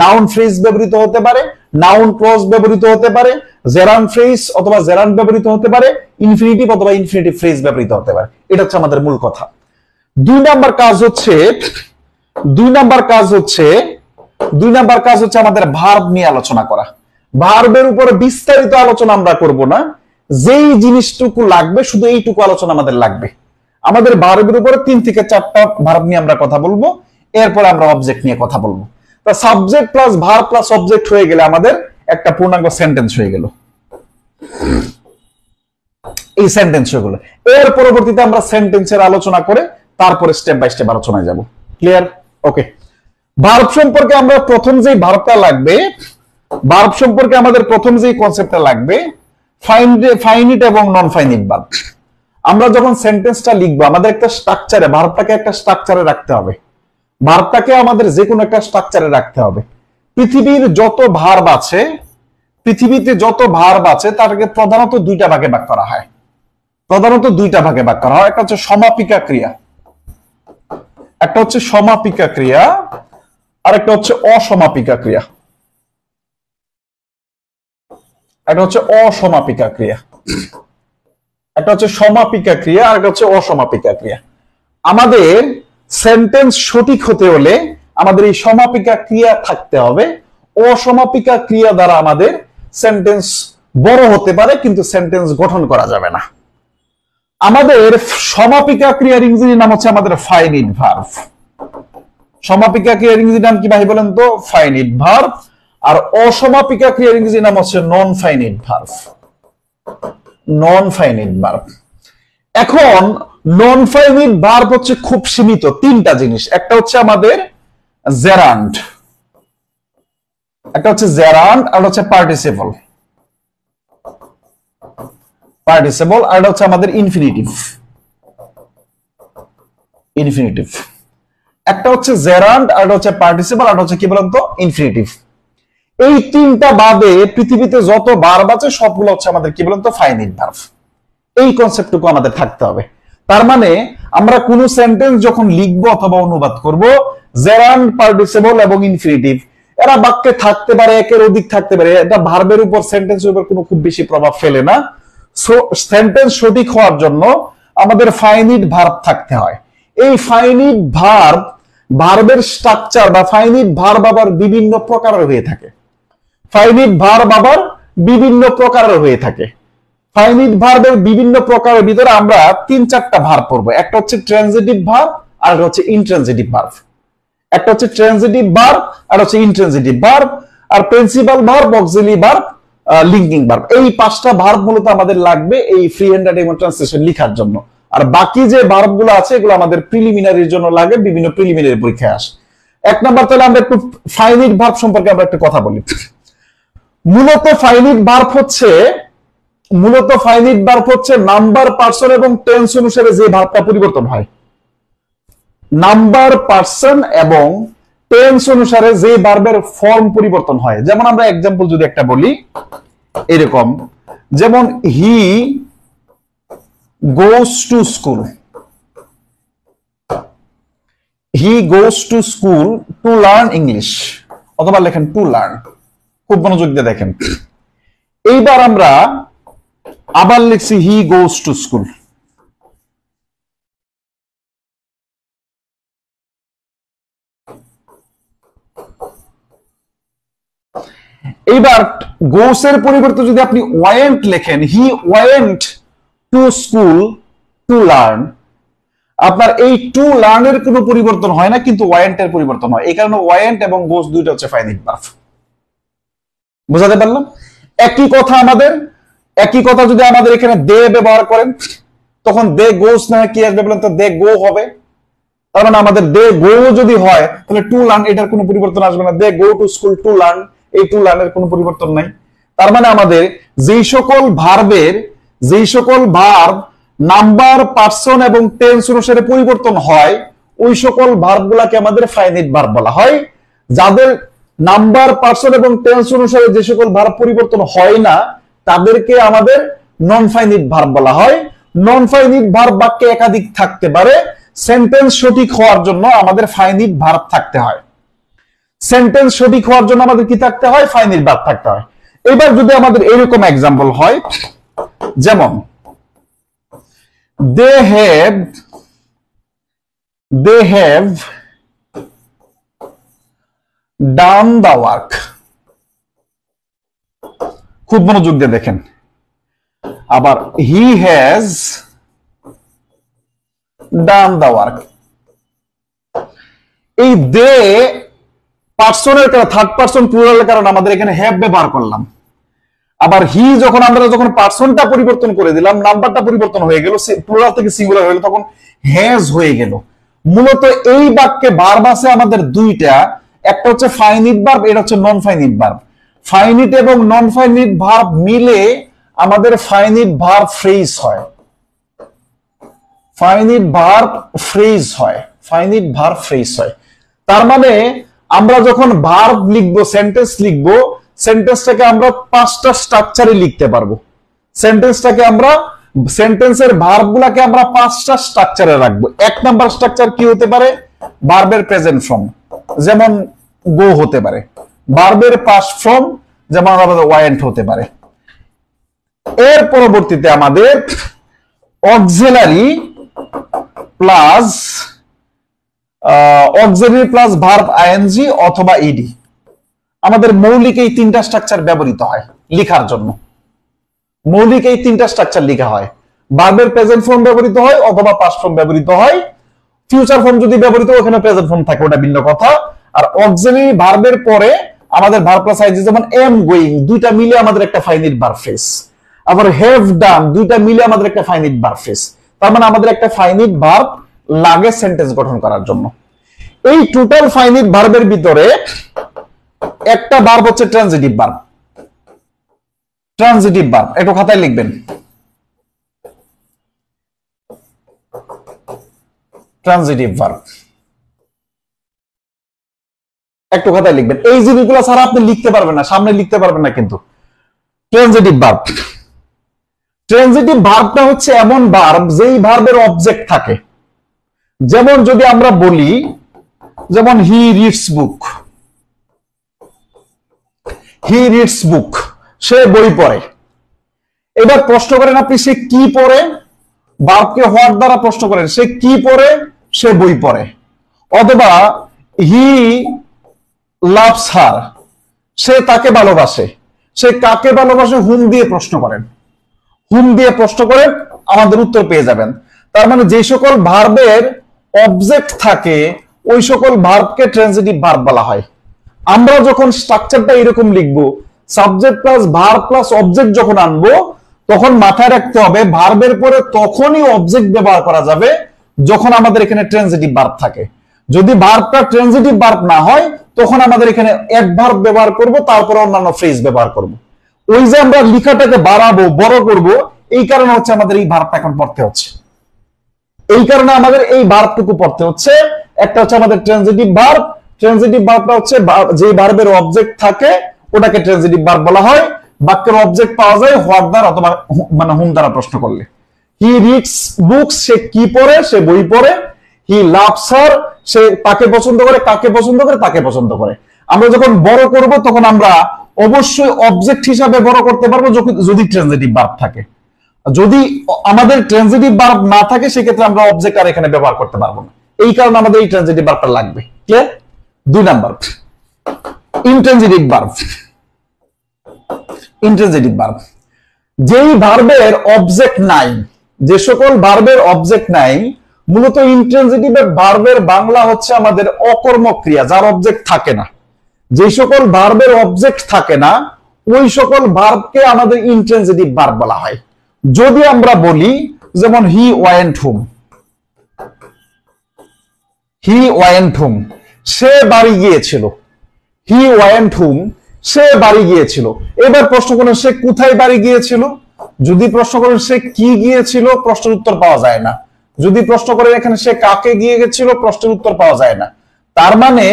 নাউন ফ্রেজ ব্যবহৃত হতে পারে, নাউন ক্লজ ব্যবহৃত হতে পারে, জেরান ফ্রেজ অথবা জেরান ব্যবহৃত হতে পারে, ইনফিনিটিভ অথবা ইনফিনিটিভ ফ্রেজ ব্যবহৃত হতে পারে। এটা হচ্ছে আমাদের মূল কথা। 2 নাম্বার কাজ হচ্ছে আমাদের ভার্ব নিয়ে আলোচনা করা। ভার্বের উপরে বিস্তারিত আলোচনা আমরা করব না, যেই জিনিসটুকু লাগবে শুধু এইটুকু আলোচনা আমাদের লাগবে। আমাদের ভার্বের উপরে 3 থেকে 4টা ভার্ব নিয়ে আমরা কথা বলবো, এরপর আমরা অবজেক্ট নিয়ে কথা বলবো। তা subject plus verb plus object হয়ে গেলে আমাদের একটা পূর্ণাঙ্গ সেন্টেন্স হয়ে গেল। এই সেন্টেন্স হয়ে গেল। এর পরবর্তীতে আমরা সেন্টেন্সের আলোচনা করে তারপরে স্টেপ বাই স্টেপ আলোচনায় যাব। ক্লিয়ার? ওকে। ভার্ব সম্পর্কে আমরা প্রথম যেই ভার্বটা লাগবে, ভার্ব সম্পর্কে আমাদের প্রথম যেই কনসেপ্টটা লাগবে, ফাইনিট এবং নন ফাইনিট ভার্ব। আমরা যখন সেন্টেন্সটা লিখবো আমাদের একটা স্ট্রাকচারে, ভার্বটাকে একটা স্ট্রাকচারে রাখতে হবে। ভার্বটাকে আমাদের যে কোনো একটা স্ট্রাকচারে রাখতে হবে। পৃথিবীতে যত ভার্ব আছে তাকে প্রধানত 2টা ভাগে ভাগ করা হয়। একটা হচ্ছে সমাপিকা ক্রিয়া, আর একটা হচ্ছে অসমাপিকা ক্রিয়া। একটা হচ্ছে সমাপিকা ক্রিয়া, আর একটা হচ্ছে অসমাপিকা ক্রিয়া। আমাদের সেন্টেন্স সঠিক হতে হলে আমাদের এই সমাপিকা ক্রিয়া থাকতে হবে। অসমাপিকা ক্রিয়া দ্বারা আমাদের সেন্টেন্স বড় হতে পারে কিন্তু সেন্টেন্স গঠন করা যাবে না। আমাদের সমাপিকা ক্রিয়ার ইংরেজি নাম হচ্ছে আমাদের ফাইনিট ভার্ব। সমাপিকা ক্রিয়ার ইংরেজি নাম কি ভাই বলেন তো? Finite verb. আর অসমাপিকা ক্রিয়ার ইংরেজি নাম হচ্ছে নন ফাইনিট ভার্ব। এখন নন ফাইনিট ভার্ব হচ্ছে খুব সীমিত 3টা জিনিস। একটা হচ্ছে আমাদের জেরান্ড, আর হচ্ছে পার্টিসিপল, আর হচ্ছে আমাদের ইনফিনিটিভ। একটা হচ্ছে জেরান্ড, আর হচ্ছে পার্টিসিপল, আর হচ্ছে কি বলেন তো? ইনফিনিটিভ। এই 3টা বাদে পৃথিবীতে যত ভার্ব আছে সবগুলো হচ্ছে আমাদের কি বলেন তো? Finite verb. এই কনসেপ্টটুকু আমাদের থাকতে হবে। তার মানে আমরা কোন সেন্টেন্স যখন লিখবো অথবা অনুবাদ করব, জেরান্ড, পার্টিসিপল এবং ইনফিনিটিভ এরা বাক্যে থাকতে পারে, একের অধিক থাকতে পারে। এটা ভার্বের উপর, সেন্টেন্সের উপর কোনো খুব বেশি প্রভাব ফেলে না। সেন্টেন্স সঠিক হওয়ার জন্য আমাদের ফাইনিট ভার্ব থাকতে হয়। এই ফাইনিট ভার্বের স্ট্রাকচার বা ফাইনিট ভার্ব আবার বিভিন্ন প্রকারের হয়ে থাকে। ফাইনিট ভার্বের বিভিন্ন প্রকারের ভিতরে আমরা 3-4টা ভার্ব পড়বো। একটা হচ্ছে ট্রানজিটিভ ভার্ব, আর একটা হচ্ছে ইনট্রানজিটিভ ভার্ব। আর principal verb, auxiliary verb, linking verb. এই 5টা ভার্ব মূলত আমাদের লাগবে এই ফ্রি হ্যান্ড রাইটিং এবং ট্রান্সলেশন লেখার জন্য। আর বাকি যে ভার্ব গুলো আছে এগুলো আমাদের প্রিলিমিনারির জন্য লাগে, বিভিন্ন প্রিলিমিনারি পরীক্ষায় আসে। 1 নাম্বার, তাহলে আমরা একটু ফাইনিট ভার্ব সম্পর্কে আমরা একটু কথা বলি। মূলত ফাইনিট ভার্ব হচ্ছে নাম্বার, পার্সন এবং টেন্স অনুসারে যে ভার্বটা পরিবর্তন হয়। নাম্বার, পার্সন এবং টেন্স অনুসারে যে ভার্বের ফর্ম পরিবর্তন হয়। যেমন আমরা এক্সাম্পল যদি একটা বলি, এরকম যেমন he goes to school, he goes to school to learn English, অথবা লেখেন টু লার্ন। খুব মনোযোগ দিয়ে দেখেন। এইবার আমরা আবার লিখছি হি গোস টু স্কুল। এইবার গোসের পরিবর্তে যদি আপনি ওয়েন্ট লেখেন, he went to school to learn, আপনার এই টু লার্নের কোনো পরিবর্তন হয় না, কিন্তু ওয়েন্টের পরিবর্তন হয়। এই কারণে ওয়েন্ট এবং গোস দুইটা হচ্ছে ফাইনাইট ভার্ব। বুঝাতে পারলাম? একই কথা যদি আমাদের এখানে দে ব্যবহার করেন, তখন দে গোস না কি আসবে বলেন তো? দে গো হবে। তার মানে আমাদের দে গো যদি হয়, তাহলে টু লার্ন এটার কোনো পরিবর্তন আসবে না। They go to school to learn, এই টু লার্নের কোনো পরিবর্তন নাই। তার মানে আমাদের যেই সকল ভার্ব নাম্বার, পার্সন এবং টেন্স অনুসারে পরিবর্তন হয়, ওই সকল ভার্ব গুলাকে আমাদের ফাইনাইট ভার্ব বলা হয়। যাদের নাম্বার, পার্সন এবং টেন্স অনুসারে যে সকল ভার্ব পরিবর্তন হয় না, তাদেরকে আমাদের নন ফাইনাইট ভার্ব বলা হয়। নন ফাইনাইট ভার্ব বাক্যে একাধিক থাকতে পারে। সেন্টেন্স সঠিক হওয়ার জন্য আমাদের ফাইনাইট ভার্ব থাকতে হয়। সেন্টেন্স সঠিক হওয়ার জন্য আমাদের কি থাকতে হয়? ফাইনাইট ভার্ব থাকতে হয়। এবার যদি আমাদের এরকম এক্সাম্পল হয়, যেমন they have done the work। খুব মনোযোগ দিয়ে দেখেন। আবার he has done the work, এই দে পার্সনের কারণে, থার্ড পার্সন প্লুরালের কারণে আমাদের এখানে হ্যাভ ব্যবহার করলাম। আবার হি যখন পার্সনটা পরিবর্তন করে দিলাম, নাম্বারটা পরিবর্তন হয়ে গেল, প্লুরাল থেকে সিঙ্গুলার হয়ে গেল, তখন হ্যাজ হয়ে গেল। মূলত এই বাক্যে ভার্ব আছে আমাদের দুইটা, একটা হচ্ছে ফাইনাইট ভার্ব, এটা হচ্ছে নন ফাইনাইট ভার্ব। ফাইনাইট এবং নন ফাইনাইট ভার্ব মিলে আমাদের ফাইনাইট ভার্ব ফ্রেজ হয়। ফাইনাইট ভার্ব ফ্রেজ হয়। তার মানে আমরা যখন ভার্ব লিখবো, সেন্টেন্স লিখবো, সেন্টেন্সটাকে আমরা পাঁচটা স্ট্রাকচারে লিখতে পারবো। সেন্টেন্সের ভার্ব গুলাকে আমরা পাঁচটা স্ট্রাকচারে রাখবো। এক নাম্বার স্ট্রাকচার কি হতে পারে? ভার্বের প্রেজেন্ট ফর্ম, যেমন গো হতে পারে। ভার্বের পাস্ট ফর্ম, যেমন আমাদের ওয়েন্ট হতে পারে। এর পরবর্তীতে আমাদের অক্সিলারি প্লাস ভার্ব আইএনজি অথবা ইডি, আমাদের মৌলিক এই তিনটা স্ট্রাকচার ব্যবহৃত হয় লেখার জন্য। মৌলিক এই তিনটা স্ট্রাকচার লেখা হয়। ভার্বের প্রেজেন্ট ফর্ম ব্যবহৃত হয় অথবা পাস্ট ফর্ম ব্যবহৃত হয়। ফিউচার ফর্ম যদি ব্যবহৃত হয়, ওখানে প্রেজেন্ট ফর্ম থাকে, ওটা ভিন্ন কথা। আর অক্সিলারি ভার্বের পরে আমাদের ভার্ব প্লাস আইএনজি, যেমন এম গোয়িং, দুইটা মিলে আমাদের একটা ফাইনাইট ভার্ব ফ্রেজ। আবার হ্যাভ ডান, দুইটা মিলে আমাদের একটা ফাইনাইট ভার্ব ফ্রেজ। তার মানে আমাদের একটা ফাইনাইট ভার্ব লাগে সেন্টেন্স গঠন করার জন্য। এই টোটাল ফাইনাইট ভার্বের ভিতরে একটা ভার্ব হচ্ছে ট্রানজিটিভ ভার্ব। একটু খাতায় লিখবেন, ট্রানজিটিভ ভার্ব একটু খাতায় লিখবেন। এই জিনিসগুলো ছাড়া আপনি লিখতে পারবেন না, সামনে লিখতে পারবেন না। কিন্তু ট্রানজিটিভ ভার্বটা হচ্ছে এমন ভার্ব যেই ভার্বের অবজেক্ট থাকে। যেমন যদি আমরা বলি, যেমন হি রিডস বুক, সে বই পড়ে। এবার প্রশ্ন করেন আপনি, সে কি পড়ে? ভার্বকে হোয়াট দ্বারা প্রশ্ন করেন, সে কি পড়ে? সে বই পড়ে। অথবা হি লাভস হার, সে তাকে ভালোবাসে। সে কাকে ভালোবাসে? হুম দিয়ে প্রশ্ন করেন, আমাদের উত্তর পেয়ে যাবেন। তার মানে যে সকল ভার্বের অবজেক্ট থাকে, ওই সকল ভার্বকে ট্রানজিটিভ ভার্ব বলা হয়। আমরা যখন স্ট্রাকচারটা এরকম লিখবো, subject plus verb plus object যখন আনবো, তখন মাথায় রাখতে হবে ভার্বের পরে তখনই অবজেক্ট ব্যবহার করা যাবে যখন আমাদের এখানে ট্রানজিটিভ ভার্ব থাকে। যদি ভার্বটা ট্রানজিটিভ ভার্ব না হয়, তখন আমাদের এখানে অ্যাডভার্ব ব্যবহার করব, তারপরে অন্যান্য ফ্রেজ ব্যবহার করব। ওই যে আমরা লেখাটাকে বাড়াবো, বড় করব, এই কারণে হচ্ছে আমাদের এই ভার্বটা এখন পড়তে হচ্ছে। এই কারণে আমাদের এই ভার্বটুকু পড়তে হচ্ছে। একটা হচ্ছে আমাদের ট্রানজিটিভ ভার্বটা হচ্ছে যে ভার্বের অবজেক্ট থাকে, ওটাকে ট্রানজিটিভ ভার্ব বলা হয়। বাক্যের অবজেক্ট পাওয়া যায় হোয়াট দ্বারা অথবা মানে হুম দ্বারা প্রশ্ন করলে। হি রিডস বুকস, সে কি পড়ে, সে বই পড়ে। হি লাভস হার, সে তাকে পছন্দ করে, কাকে পছন্দ করে, তাকে পছন্দ করে। আমরা যখন বড় করব তখন আমরা অবশ্যই অবজেক্ট হিসাবে বড় করতে পারবো যদি ট্রানজিটিভ ভার্ব থাকে। যদি আমাদের ট্রানজিটিভ ভার্ব না থাকে সেক্ষেত্রে আমরা অবজেক্ট আর এখানে ব্যবহার করতে পারবো না। এই কারণে আমাদের এই ট্রানজিটিভ ভার্বটা লাগবে। Clear? 2 number intransitive verb. Intransitive verb যেই ভার্বের অবজেক্ট নাই, যে সকল ভার্বের অবজেক্ট নাই, মূলত ইনট্রানজিটিভ ভার্বের বাংলা হচ্ছে আমাদের অকর্মক ক্রিয়া, যার অবজেক্ট থাকে না। যে সকল ভার্বের অবজেক্ট থাকে না ওই সকল ভার্বকে আমাদের ইনট্রানজিটিভ ভার্ব বলা হয়। যদি আমরা বলি যেমন he went home, he went home, সে বাড়ি গিয়েছিল। হি ওয়েন্ট হোম, সে বাড়ি গিয়েছিল। এবার প্রশ্ন করেন সে কোথায় বাড়ি গিয়েছিল। যদি প্রশ্ন করেন সে কি গিয়েছিল, প্রশ্নের উত্তর পাওয়া যায় না। যদি প্রশ্ন করেন এখানে সে কাকে গিয়ে গেছিল, প্রশ্নের উত্তর পাওয়া যায় না। তার মানে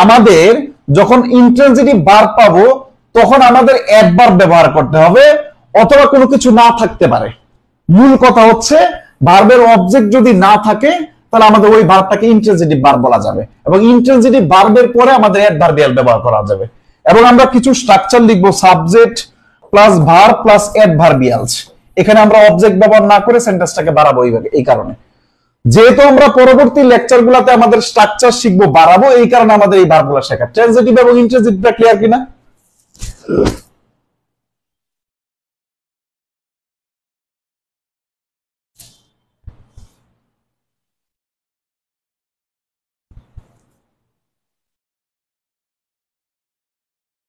আমাদের যখন ইনট্রানজিটিভ ভার্ব পাবো তখন আমাদের অ্যাডভার্ব ব্যবহার করতে হবে, অথবা কোনো কিছু না থাকতে পারে। মূল কথা হচ্ছে ভার্বের অবজেক্ট যদি না থাকে তাহলে আমাদের ওই ভার্বটাকে ইনট্রানজিটিভ ভার্ব বলা যাবে, এবং ইনট্রানজিটিভ ভার্বের পরে আমাদের অ্যাডভার্বিয়াল ব্যবহার করা যাবে। এবং আমরা কিছু স্ট্রাকচার লিখবো, subject plus verb plus adverbials. এখানে আমরা অবজেক্ট ব্যবহার না করে সেন্টেন্সটাকে বাড়াবো এই কারণে, যেহেতু আমরা পরবর্তী লেকচারগুলোতে আমাদের স্ট্রাকচার শিখবো, বাড়াবো, এই কারণে আমাদের এই ভার্বগুলো শেখা। ট্রানজিটিভ এবং ইনট্রানজিটিভটা ক্লিয়ার কিনা?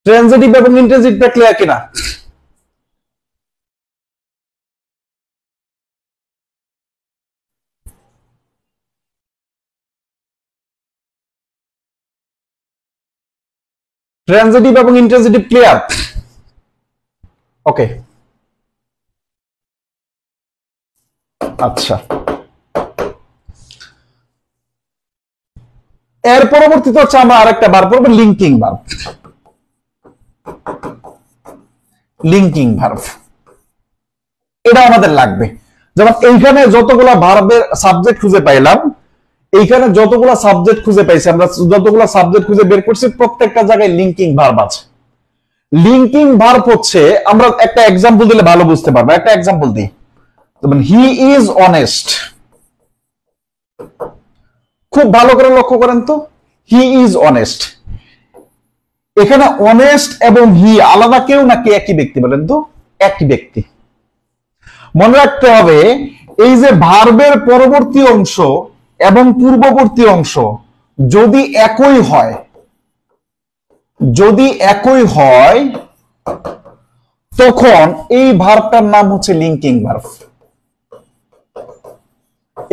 ট্রানজিটিভ এবং ইনট্রানজিটিভটা ক্লিয়ার কিনা? ট্রানজিটিভ এবং ইনট্রানজিটিভ ক্লিয়ার? ওকে, আচ্ছা। এর পরবর্তীতে হচ্ছে আমরা আরেকটা ভার্ব পড়বো, লিঙ্কিং ভার্ব। লিঙ্কিং ভার্ব এটা আমাদের লাগবে। যেমন এইখানে যতগুলা ভার্বের সাবজেক্ট খুঁজে পাইলাম, এইখানে যতগুলা সাবজেক্ট খুঁজে পাইছি, আমরা যতগুলা সাবজেক্ট খুঁজে বের করছি প্রত্যেকটা জায়গায় লিঙ্কিং ভার্ব আছে। লিঙ্কিং ভার্ব হচ্ছে, আমরা একটা এক্সাম্পল দিলে ভালো বুঝতে পারবো। একটা এক্সাম্পল দিই, যেমন হি ইজ অনেস্ট। খুব ভালো করে লক্ষ্য করেন তো, হি ইজ অনেস্ট। এখানে অনেস্ট এবং হি আলাদা কেউ নাকি একই ব্যক্তি বলেন তো? একই ব্যক্তি। মনে রাখতে হবে এই যে ভার্বের পরবর্তী অংশ এবং পূর্ববর্তী অংশ যদি একই হয়, যদি একই হয় তখন এই ভার্বটার নাম হচ্ছে লিঙ্কিং ভার্ব।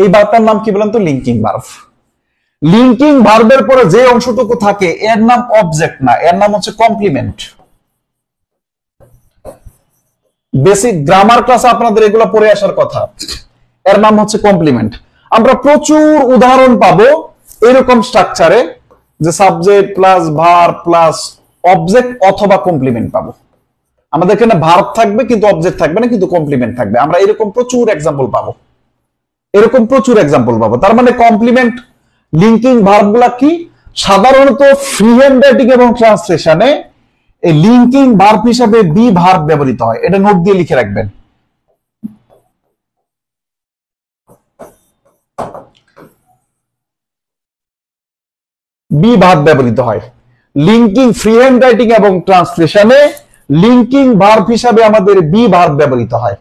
এই ভার্বটার নাম কি বলেন তো? Linking verb. লিঙ্কিং ভার্বের পরে যে অংশটুকু থাকে এর নাম অবজেক্ট না, এর নাম হচ্ছে কমপ্লিমেন্ট। বেসিক গ্রামার ক্লাসে আপনাদের এগুলো পড়ে আসার কথা। এর নাম হচ্ছে কমপ্লিমেন্ট। আমরা প্রচুর উদাহরণ পাবো এরকম স্ট্রাকচারে, যে subject plus verb plus object অথবা কমপ্লিমেন্ট পাবো। আমাদের এখানে ভার্ব থাকবে কিন্তু অবজেক্ট থাকবে না, কিন্তু কমপ্লিমেন্ট থাকবে। আমরা এরকম প্রচুর এক্সাম্পল পাবো, এরকম প্রচুর এক্সাম্পল পাবো। তার মানে কমপ্লিমেন্ট লিঙ্কিং ভার্ব গুলা কি? সাধারণত ফ্রি হ্যান্ড রাইটিং এবং ট্রান্সলেশনে এই লিঙ্কিং ভার্ব হিসাবে বি ভার্ব ব্যবহৃত হয়। এটা নোট দিয়ে লিখে রাখবেন। বি ভার্ব ব্যবহৃত হয় লিঙ্কিং ফ্রি হ্যান্ড রাইটিং এবং ট্রান্সলেশনে। লিঙ্কিং ভার্ব হিসাবে আমাদের বি ভার্ব ব্যবহৃত হয়।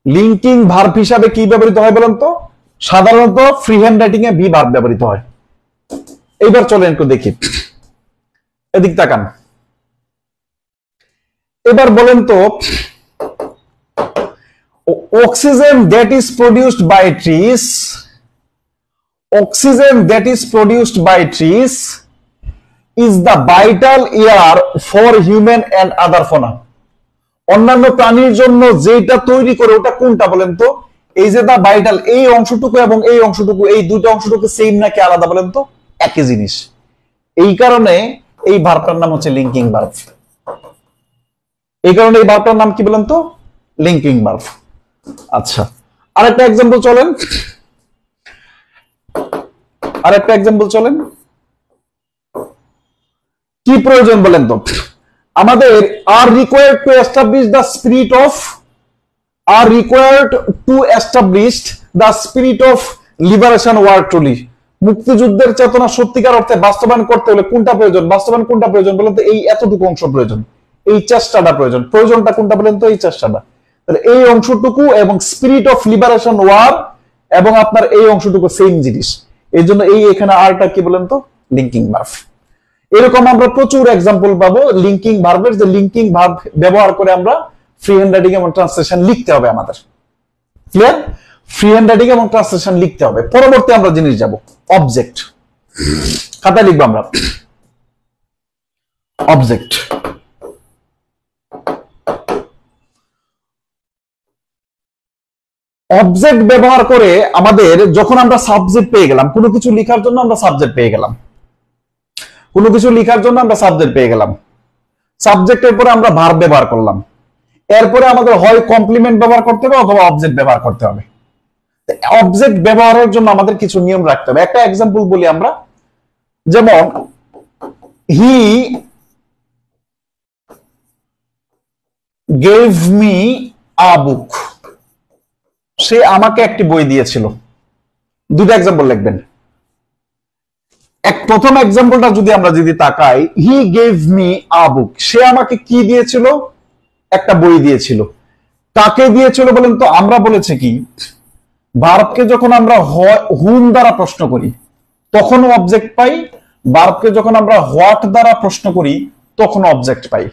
লিঙ্কিং ভার্ব হিসাবে কি ব্যবহৃত হয় বলেন তো? সাধারণত free hand writing A be verb ব্যবহৃত হয়। এইবার চলেন একটু দেখি, এদিক তাকান। এবার বলেন তো, oxygen that is produced by trees, oxygen that is produced by trees is the vital air for human and other fauna. অন্যান্য প্রাণীর জন্য যেটা তৈরি করে ওটা কোনটা বলেন তো? এই যে দা ভাইটাল, এই অংশটুকু এবং এই অংশটুকু, এই দুটো অংশটুকু সেম নাকি আলাদা বলেন তো? একই জিনিস। এই কারণে এই ভার্বটার নাম হচ্ছে লিঙ্কিং ভার্ব। এই কারণে এই ভার্বটার নাম কি বলেন তো? Linking verb. আচ্ছা, আরেকটা এক্সাম্পল চলেন, আরেকটা এক্সাম্পল চলেন। কি প্রয়োজন বলেন তো? আমাদের আর required to establish the spirit of, are required to establish the spirit of liberation war truly, মুক্তিযুদ্ধের চেতনা সত্যিকার অর্থে বাস্তবায়ন করতে হলে কোনটা প্রয়োজন? বাস্তবায়ন কোনটা প্রয়োজন বলেন তো? এই এতটুকু অংশ প্রয়োজন, এই চেষ্টাটা প্রয়োজন। প্রয়োজনটা কোনটা বলেন তো? এই চেষ্টাটা। তাহলে এই অংশটুকু এবং স্পিরিট অফ লিবারেশন ওয়ার এবং আপনার এই অংশটুকু সেম জিনিস, এই জন্য এই এখানে আরটা কি বলেন তো? Linking verb. এরকম আমরা প্রচুর এক্সাম্পল পাবো লিঙ্কিং ভার্বের, যে লিঙ্কিং ভার্ব ব্যবহার করে আমরা ফ্রি হ্যান্ড রাইটিং এবং ট্রান্সলেশন লিখতে হবে আমাদের। ক্লিয়ার? ফ্রি হ্যান্ড রাইটিং এবং ট্রান্সলেশন লিখতে হবে। পরবর্তী আমরা জিনিস যাব অবজেক্ট। খাতায় লিখবো আমরা অবজেক্ট। অবজেক্ট ব্যবহার করে আমাদের যখন আমরা সাবজেক্ট পেয়ে গেলাম, কোনো কিছু লেখার জন্য আমরা সাবজেক্ট পেয়ে গেলাম, কোনো কিছু লেখার জন্য আমরা সাবজেক্ট পেয়ে গেলাম, সাবজেক্টের পরে আমরা ভার্ব ব্যবহার করলাম, এরপরে আমাদের হয় কমপ্লিমেন্ট ব্যবহার করতে হবে অথবা অবজেক্ট ব্যবহার করতে হবে। অবজেক্ট ব্যবহারের জন্য আমাদের কিছু নিয়ম রাখতে হবে। একটা এক্সাম্পল বলি আমরা, যেমন হি গেভ মি আ বুক, সে আমাকে একটি বই দিয়েছিল। দুটো এক্সাম্পল লিখবেন। প্রথম এক্সাম্পলটা যদি আমরা তাকাই, হি গেভ মি আ বুক, সে আমাকে কি দিয়েছিল? একটা বই দিয়েছিল। কাকে দিয়েছিল বলেন তো? আমরা বলেছি কি, ভার্বকে যখন আমরা হুম দ্বারা প্রশ্ন করি তখনও অবজেক্ট পাই, ভার্বকে যখন আমরা হোয়াট দ্বারা প্রশ্ন করি তখন অবজেক্ট পাই।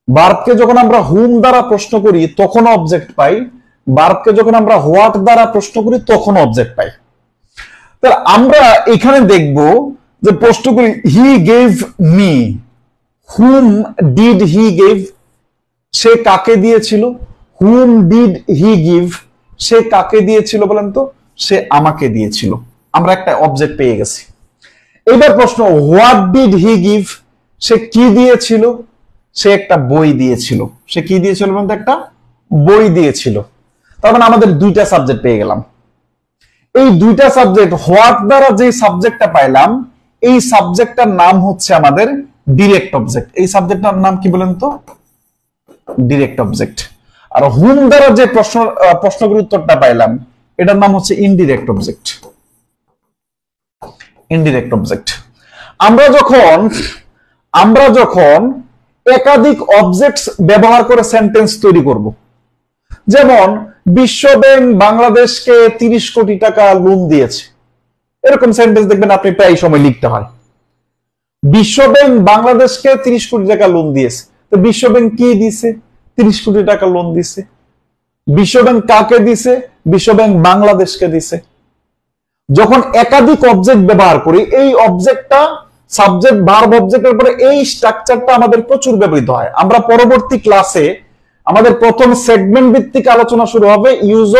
ভার্বকে যখন আমরা হুম দ্বারা প্রশ্ন করি তখন অবজেক্ট পাই, ভার্বকে যখন আমরা হোয়াট দ্বারা প্রশ্ন করি তখন অবজেক্ট পাই। তাহলে আমরা এখানে দেখব যে প্রশ্ন করি he gave me, whom did he gave, সে কাকে দিয়েছিল? হুম ডিড হি গিভ, সে কাকে দিয়েছিল বলেন তো? সে আমাকে দিয়েছিল। আমরা একটা অবজেক্ট পেয়ে গেছি। এবার প্রশ্ন, হোয়াট ডিড হি গিভ, সে কি দিয়েছিল? সে একটা বই দিয়েছিল। সে কি দিয়েছিল বলেন তো? একটা বই দিয়েছিল। তার মানে আমাদের দুইটা সাবজেক্ট পেয়ে গেলাম। এই দুইটা সাবজেক্ট, হোয়াট দ্বারা যে সাবজেক্টটা পাইলাম, এই সাবজেক্টটার নাম হচ্ছে আমাদের ডিরেক্ট অবজেক্ট। এই সাবজেক্টটার নাম কি বলেন তো? Direct object. আর হুম দ্বারা যে প্রশ্নগুলোর উত্তরটা পাইলাম, এটার নাম হচ্ছে ইনডিরেক্ট অবজেক্ট। Indirect object. আমরা যখন একাধিক অবজেক্টস ব্যবহার করে সেন্টেন্স তৈরি করব, যেমন বিশ্ব ব্যাংক বাংলাদেশকে 30 কোটি টাকা লোন দিয়েছে, এরকম সেন্টেন্স দেখবেন আপনি প্রায় সময় লিখতে হয়। বিশ্ব ব্যাংক বাংলাদেশকে 30 কোটি টাকা লোন দিয়েছে, তো বিশ্ব ব্যাংক কি দিছে? 30 কোটি টাকা লোন দিছে। বিশ্ব ব্যাংক কাকে দিছে? বিশ্ব ব্যাংক বাংলাদেশকে দিছে। যখন একাধিক অবজেক্ট ব্যবহার করি, এই অবজেক্টটা সাবজেক্ট ভার্ব অবজেক্টের পরে এই স্ট্রাকচারটা আমাদের প্রচুর ব্যবহৃত হয়। আমরা পরবর্তী ক্লাসে আমাদের প্রথম সেগমেন্ট ভিত্তিক আলোচনা শুরু হবে, use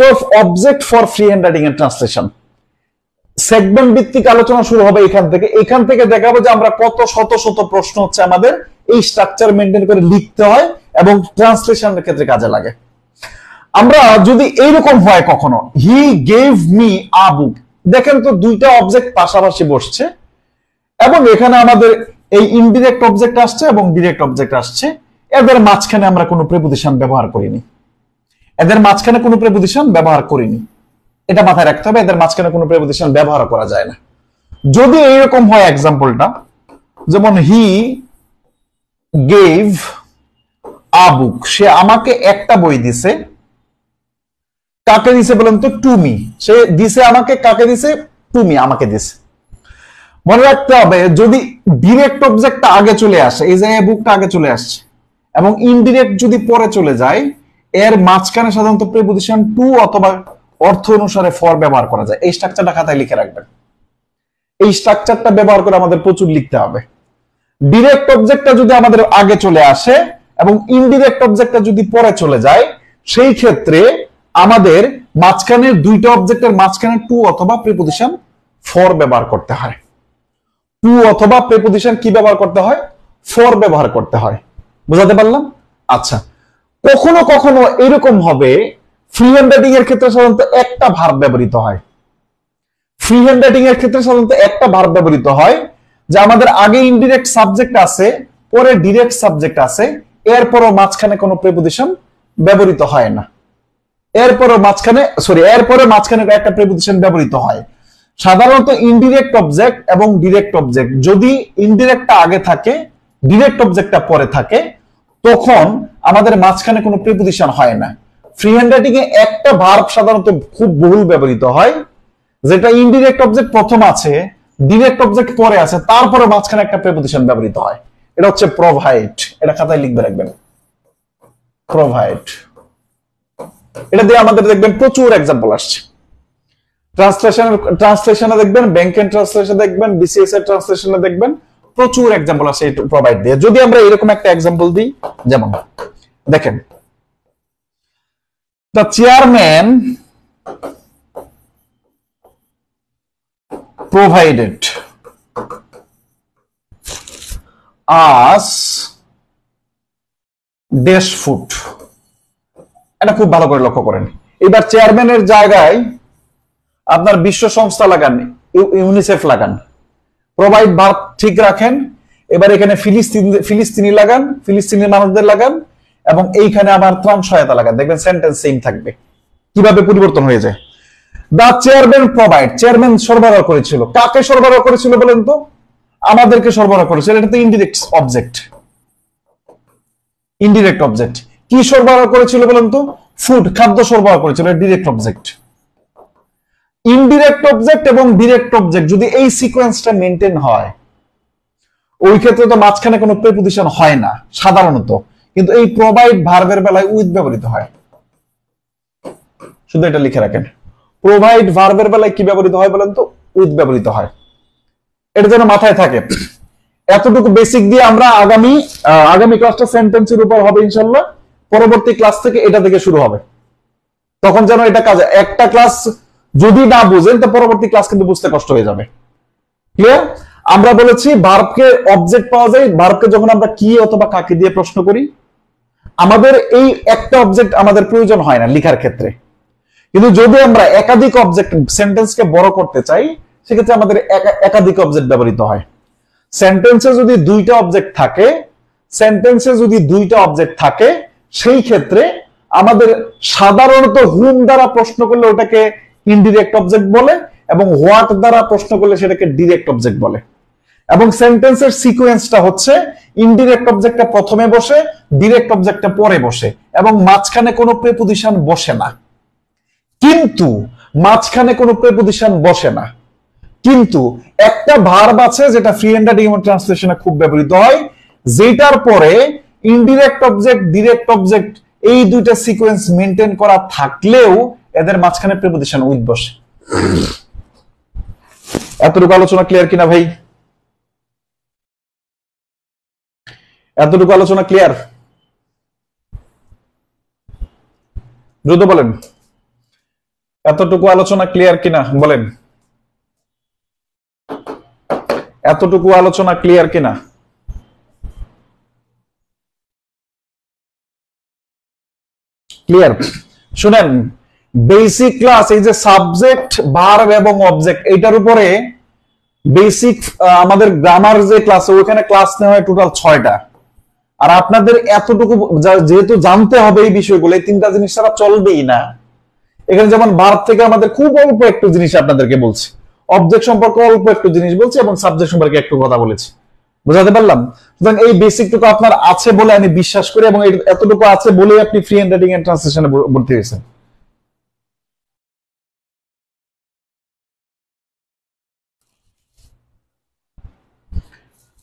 of object for free hand writing and translation. Segment ভিত্তিক আলোচনা শুরু হবে এখান থেকে দেখাবো যে আমরা কত শত শত প্রশ্ন হচ্ছে আমাদের এই স্ট্রাকচার মেনটেন করে লিখতে হয় এবং ট্রান্সলেশনের ক্ষেত্রে কাজে লাগে। আমরা যদি এইরকম হয় কখনো, হি গেভ মি আ বুক, দেখেন তো দুইটা অবজেক্ট পাশাপাশি বসছে এবং এখানে আমাদের এই ইনডিরেক্ট অবজেক্ট আসছে এবং ডিরেক্ট অবজেক্ট আসছে। এদের মাঝখানে আমরা কোনো প্রিপোজিশন ব্যবহার করিনি, এটা মাথায় রাখতে হবে। এদের মাঝখানে কোনো প্রিপোজিশন ব্যবহার করা যায় না। যদি এইরকম হয় এক্সাম্পলটা, যেমন হি গেভ আ বুক, সে আমাকে একটা বই দিছে। কাকে দিছে বলেন তো? To me. সে দিছে আমাকে, কাকে দিছে? টু মি, আমাকে দিছে। মনে রাখতে হবে যদি ডিরেক্ট অবজেক্টটা আগে চলে আসে, এই যে বুকটা আগে চলে আসছে, এবং ইনডিরেক্ট যদি পরে চলে যায়, এর মাঝখানে সাধারণত প্রিপোজিশন টু অথবা অর্থ অনুসারে ফর ব্যবহার করা যায়। এই স্ট্রাকচারটা খাতায় লিখে রাখবেন। এই স্ট্রাকচারটা ব্যবহার করে আমাদের প্রচুর লিখতে হবে। ডিরেক্ট অবজেক্টটা যদি আমাদের আগে চলে আসে এবং ইনডিরেক্ট অবজেক্টটা যদি পরে চলে যায়, সেই ক্ষেত্রে আমাদের মাঝখানে দুইটা অবজেক্টের মাঝখানে টু অথবা প্রিপোজিশন ফর ব্যবহার করতে হয়। টু অথবা প্রিপোজিশন কি ব্যবহার করতে হয়? ফর ব্যবহার করতে হয়। বুঝাতে পারলাম? আচ্ছা, কখনো কখনো এরকম হবে ফ্রি হ্যান্ড রাইটিং এর ক্ষেত্রে সাধারণত একটা ভার্ব ব্যবহৃত হয়। ফ্রি হ্যান্ড রাইটিং এর ক্ষেত্রে সাধারণত একটা ভার্ব ব্যবহৃত হয়, যে আমাদের আগে ইনডিরেক্ট সাবজেক্ট আছে, পরে ডিরেক্ট সাবজেক্ট আছে, এরপরও মাঝখানে কোনো প্রিপোজিশন ব্যবহৃত হয় না। এরপরে মাঝখানে একটা প্রিপোজিশন ব্যবহৃত হয়। সাধারণত ইনডিরেক্ট অবজেক্ট এবং ডিরেক্ট অবজেক্ট, যদি ইনডিরেক্টটা আগে থাকে, ডিরেক্ট অবজেক্টটা পরে থাকে, তখন আমাদের মাঝখানে কোনো প্রিপোজিশন হয় না। ফ্রি হ্যান্ড রাইটিং এ একটা ভার্ব সাধারণত খুব বহুল ব্যবহৃত হয়, যেটা ইনডিরেক্ট অবজেক্ট প্রথম আছে, ডিরেক্ট অবজেক্ট পরে আছে, তারপরে মাঝখানে একটা প্রিপোজিশন ব্যবহৃত হয়। এটা হচ্ছে প্রোভাইড। এটা খাতায় লিখবে রাখবেন, প্রোভাইড। এটা দিয়ে আমাদের দেখবেন প্রচুর এক্সাম্পল আসছে। ট্রান্সলেশনে দেখবেন, ব্যাংকের ট্রান্সলেশনে দেখবেন, বিসিএস এর ট্রান্সলেশনে দেখবেন, প্রচুর এক্সাম্পল আছে এই প্রোভাইড দিয়ে। যদি আমরা এরকম একটা এক্সাম্পল দিই, যেমন দেখেন, the chairman provided us dash food। এটা খুব ভালো করে লক্ষ্য করেন। এবার চেয়ারম্যানের জায়গায় আপনার বিশ্ব সংস্থা লাগান, ইউনিসেফ লাগান, প্রোভাইড ভার্ব ঠিক রাখেন। এবার এখানে ফিলিস্তিনি লাগান, ফিলিস্তিনি মানুষদের লাগান, এবং এইখানে আবার ত্রাণ সহায়তা লাগান, দেখবেন সেন্টেন্স সেম থাকবে। কিভাবে পরিবর্তন হয়ে যায়? দা চেয়ারম্যান প্রোভাইড, চেয়ারম্যান সরবরাহ করেছিল। কাকে সরবরাহ করেছিল বলেন তো? আমাদেরকে সরবরাহ করেছিল। এটা তো ইনডিরেক্ট অবজেক্ট। ইনডিরেক্ট অবজেক্ট কি সরবরাহ করেছিল বলেন তো? ফুড, খাদ্য সরবরাহ করেছিল। Direct object. ইনডিরেক্ট অবজেক্ট এবং ডিরেক্ট অবজেক্ট যদি এই সিকোয়েন্সটা মেনটেন হয়, ওই ক্ষেত্রে তো মাঝখানে কোনো প্রিপোজিশন হয় না সাধারণত, কিন্তু এই প্রোভাইড ভার্বের বেলায় উইথ ব্যবহৃত হয়। শুধু এটা লিখে রাখেন, প্রোভাইড ভার্বের বেলায় কি ব্যবহৃত হয় বলেন তো? উইথ ব্যবহৃত হয়। এটা যেন মাথায় থাকে। এতটুকু বেসিক দিয়ে আমরা আগামী ক্লাসটা সেন্টেন্সের উপর হবে ইনশাআল্লাহ। পরবর্তী ক্লাস থেকে এটা থেকে শুরু হবে, তখন যেন এটা কাজে। একটা ক্লাস যদি না বুঝেন তো পরবর্তী ক্লাস কিন্তু বুঝতে কষ্ট হয়ে যাবে। ক্লিয়ার? আমরা বলেছি ভার্বকে অবজেক্ট পাওয়া যায় ভার্বকে যখন আমরা কি অথবা কাকে দিয়ে প্রশ্ন করি। আমাদের এই একটা অবজেক্ট আমাদের প্রয়োজন হয় না লেখার ক্ষেত্রে, কিন্তু যদি আমরা একাধিক অবজেক্ট সেন্টেন্সকে বড় করতে চাই, সেক্ষেত্রে আমাদের একাধিক অবজেক্ট ব্যবহৃত হয়। সেন্টেন্সে যদি দুইটা অবজেক্ট থাকে, সেই ক্ষেত্রে আমাদের সাধারণত হুম দ্বারা প্রশ্ন করলে ওটাকে ইনডিরেক্ট অবজেক্ট বলে, এবং হোয়াট দ্বারা প্রশ্ন করলে সেটাকে ডিরেক্ট অবজেক্ট বলে। এবং সেন্টেন্সের সিকোয়েন্সটা হচ্ছে ইনডিরেক্ট অবজেক্টটা প্রথমে বসে, ডিরেক্ট অবজেক্টটা পরে বসে, এবং মাঝখানে কোনো প্রিপোজিশন বসে না। কিন্তু একটা ভার্ব আছে যেটা ফ্রি হ্যান্ড রাইটিং এবং ট্রান্সলেশনে খুব ব্যবহৃত হয়, যেটার পরে ইনডিরেক্ট অবজেক্ট, ডিরেক্ট অবজেক্ট এই দুইটা সিকোয়েন্স মেনটেন করা থাকলেও এদের মাঝখানে প্রিপোজিশন উইথ বসে। এতটুকু আলোচনা ক্লিয়ার কিনা ভাই? এতটুকু আলোচনা ক্লিয়ার? দ্রুত বলেন, এতটুকু আলোচনা ক্লিয়ার কিনা বলেন? এতটুকু আলোচনা ক্লিয়ার কিনা? ক্লিয়ার? শুনেন, বেসিক ক্লাস এই যে সাবজেক্ট, ভার্ব এবং অবজেক্ট, এইটার উপরে বেসিক আমাদের গ্রামার যে ক্লাস, ওইখানে ক্লাস নেওয়া হয় টোটাল 6টা। আর আপনাদের এতটুকু যেহেতু জানতে হবে এই বিষয়গুলো, এই 3টা জিনিস ছাড়া চলবেই না। এখানে যেমন ভার্ব থেকে আমাদের খুব অল্প একটু জিনিস আপনাদেরকে বলছি, অবজেক্ট সম্পর্কে অল্প একটু জিনিস বলছি, এবং সাবজেক্ট সম্পর্কে একটু কথা বলেছি। বুঝাতে পারলাম? সুতরাং এই বেসিকটুকু আপনার আছে বলে আমি বিশ্বাস করি, এবং এতটুকু আছে বলে আপনি ফ্রি হ্যান্ড রাইটিং এন্ড ট্রান্সলেশনে ভর্তি হয়েছেন।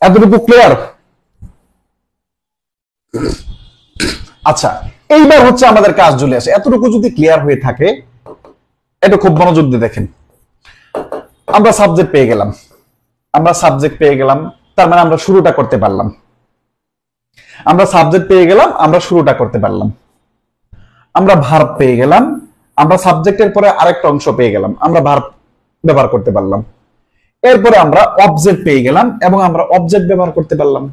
এতটুকু ক্লিয়ার? আচ্ছা, এইবার হচ্ছে আমাদের কাজ চলে আসে। এতটুকু যদি ক্লিয়ার হয়ে থাকে, এটা খুব মনোযোগ দিয়ে দেখেন। আমরা সাবজেক্ট পেয়ে গেলাম, তার মানে আমরা শুরুটা করতে পারলাম। আমরা ভার্ব পেয়ে গেলাম, আমরা সাবজেক্টের পরে আরেকটা অংশ পেয়ে গেলাম, আমরা ভার্ব ব্যবহার করতে পারলাম। এরপরে আমরা অবজেক্ট পেয়ে গেলাম এবং আমরা অবজেক্ট ব্যবহার করতে পারলাম।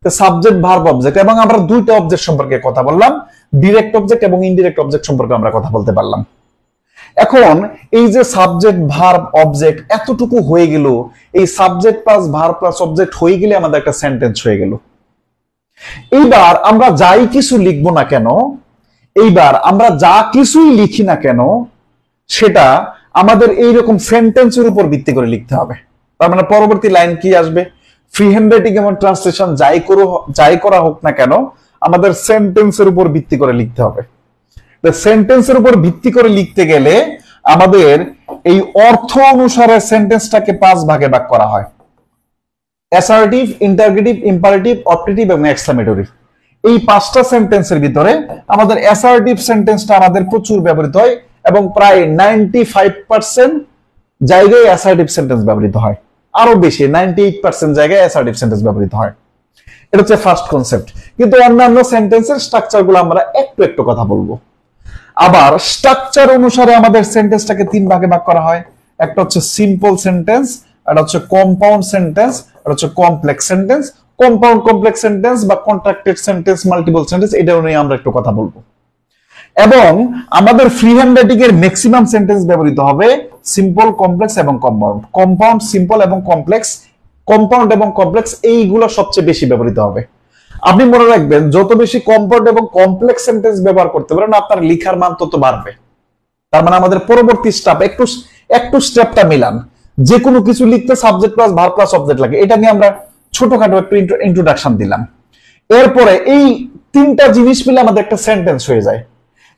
সাবজেক্ট ভার্ব অবজেক্ট, এবং আমরা দুইটা অবজেক্ট সম্পর্কে কথা বললাম, ডিরেক্ট অবজেক্ট এবং ইনডিরেক্ট অবজেক্ট সম্পর্কে আমরা কথা বলতে পারলাম। এখন এই যে সাবজেক্ট ভার্ব অবজেক্ট এতটুকু হয়ে গেল, এই subject plus verb plus object হয়ে গেলে আমাদের একটা সেন্টেন্স হয়ে গেল। এইবার আমরা যাই কিছু লিখবো না কেন, এইবার আমরা যা কিছুই লিখি না কেন, সেটা আমাদের এইরকম সেন্টেন্সের উপর ভিত্তি করে লিখতে হবে। তার মানে পরবর্তী লাইন কি আসবে, ফ্রি হ্যান্ড রাইটিং এবং ট্রান্সলেশন যাই করা হোক না কেন, আমাদের সেন্টেন্সের উপর ভিত্তি করে লিখতে হবে। সেন্টেন্সের উপর ভিত্তি করে লিখতে গেলে আমাদের এই অর্থ অনুসারে সেন্টেন্সটাকে 5 ভাগে ভাগ করা হয়। অ্যাসার্টিভ, ইন্টারগেটিভ, ইম্পারেটিভ, অপটেটিভ এবং এক্সক্লামেটরি। এই 5টা সেন্টেন্সের ভিতরে আমাদের অ্যাসার্টিভ সেন্টেন্সটা আমাদের প্রচুর ব্যবহৃত হয় এবং প্রায় 95% জায়গায় অ্যাসার্টিভ সেন্টেন্স ব্যবহৃত হয়। আরো বেশি 98% জায়গায় অ্যাসার্টিভ সেন্টেন্স ব্যবহৃত হয়। এটা হচ্ছে ফার্স্ট কনসেপ্ট। কিন্তু অন্যান্য সেন্টেন্সের স্ট্রাকচারগুলো আমরা একটু একটু কথা বলবো। আবার স্ট্রাকচার অনুসারে আমাদের সেন্টেন্সটাকে 3 ভাগে ভাগ করা হয়। একটা হচ্ছে সিম্পল সেন্টেন্স, এটা হচ্ছে কম্পাউন্ড সেন্টেন্স, এটা হচ্ছে complex sentence. Compound complex sentence বা কন্ট্রাক্টেড সেন্টেন্স, মাল্টিপল সেন্টেন্স, এটা নিয়ে আমরা একটু কথা বলবো। এবং আমাদের ফ্রি হ্যান্ড রাইটিং এর ম্যাক্সিমাম সেন্টেন্স ব্যবহৃত হবে সিম্পল, কমপ্লেক্স এবং কম্পাউন্ড। কম্পাউন্ড, সিম্পল এবং কমপ্লেক্স, কম্পাউন্ড এবং কমপ্লেক্স এইগুলো সবচেয়ে বেশি ব্যবহৃত হবে। আপনি মনে রাখবেন, যত বেশি কম্পাউন্ড এবং কমপ্লেক্স সেন্টেন্স ব্যবহার করতে পারেন আপনার লেখার মান তত বাড়বে। তার মানে আমাদের পরবর্তী স্টেপ একটু স্টেপটা মিলান। যে কোনো কিছু লিখতে subject plus verb plus object লাগে, এটা নিয়ে আমরা ছোটখাটো একটু ইন্ট্রোডাকশন দিলাম। এরপরে এই 3টা জিনিস মিলে আমাদের একটা সেন্টেন্স হয়ে যায়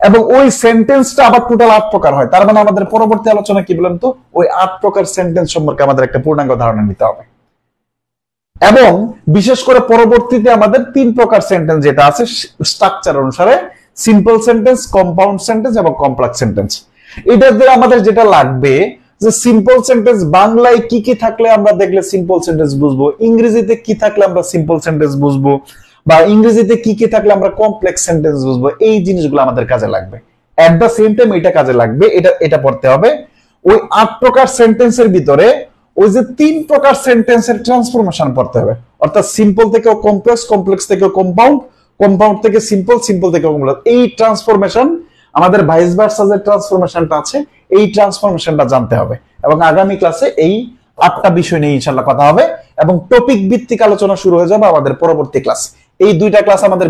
এবং ওই সেন্টেন্সটা আবার টোটাল 8 প্রকার হয়। তার মানে আমাদের পরবর্তী আলোচনা কি বলেন তো, ওই 8 প্রকার সেন্টেন্স সম্পর্কে আমাদের একটা পূর্ণাঙ্গ ধারণা নিতে হবে। এবং বিশেষ করে পরবর্তীতে আমাদের 3 প্রকার সেন্টেন্স যেটা আছে স্ট্রাকচার অনুসারে, সিম্পল সেন্টেন্স, কম্পাউন্ড সেন্টেন্স এবং কমপ্লেক্স সেন্টেন্স। এটাতে আমাদের যেটা লাগবে যে সিম্পল সেন্টেন্স বাংলায় কি কি থাকলে আমরা দেখলে সিম্পল সেন্টেন্স বুঝবো, ইংরেজিতে কি থাকলে আমরা সিম্পল সেন্টেন্স বুঝবো, বা ইংরেজিতে কি কি থাকলে আমরা কমপ্লেক্স সেন্টেন্স বুঝবো, এই জিনিসগুলো আমাদের কাজে লাগবে। এট দ্য সেম টাইম এটা কাজে লাগবে, এটা পড়তে হবে। ওই 8 প্রকার সেন্টেন্সের ভিতরে ওই যে 3 প্রকার সেন্টেন্সের ট্রান্সফরমেশন পড়তে হবে। অর্থাৎ সিম্পল থেকে কমপ্লেক্স, কমপ্লেক্স থেকে কম্পাউন্ড, কম্পাউন্ড থেকে সিম্পল, সিম্পল থেকে কমপ্লেক্স। এই ট্রান্সফরমেশন আমাদের ভাইস ভার্সা যে ট্রান্সফরমেশনটা আছে, এই ট্রান্সফরমেশনটা জানতে হবে। এবং আগামী ক্লাসে এই 8টা বিষয় নিয়ে ইনশাআল্লাহ কথা হবে এবং টপিক ভিত্তিক আলোচনা শুরু হয়ে যাবে আমাদের পরবর্তী ক্লাস। এই 2টা ক্লাস আমাদের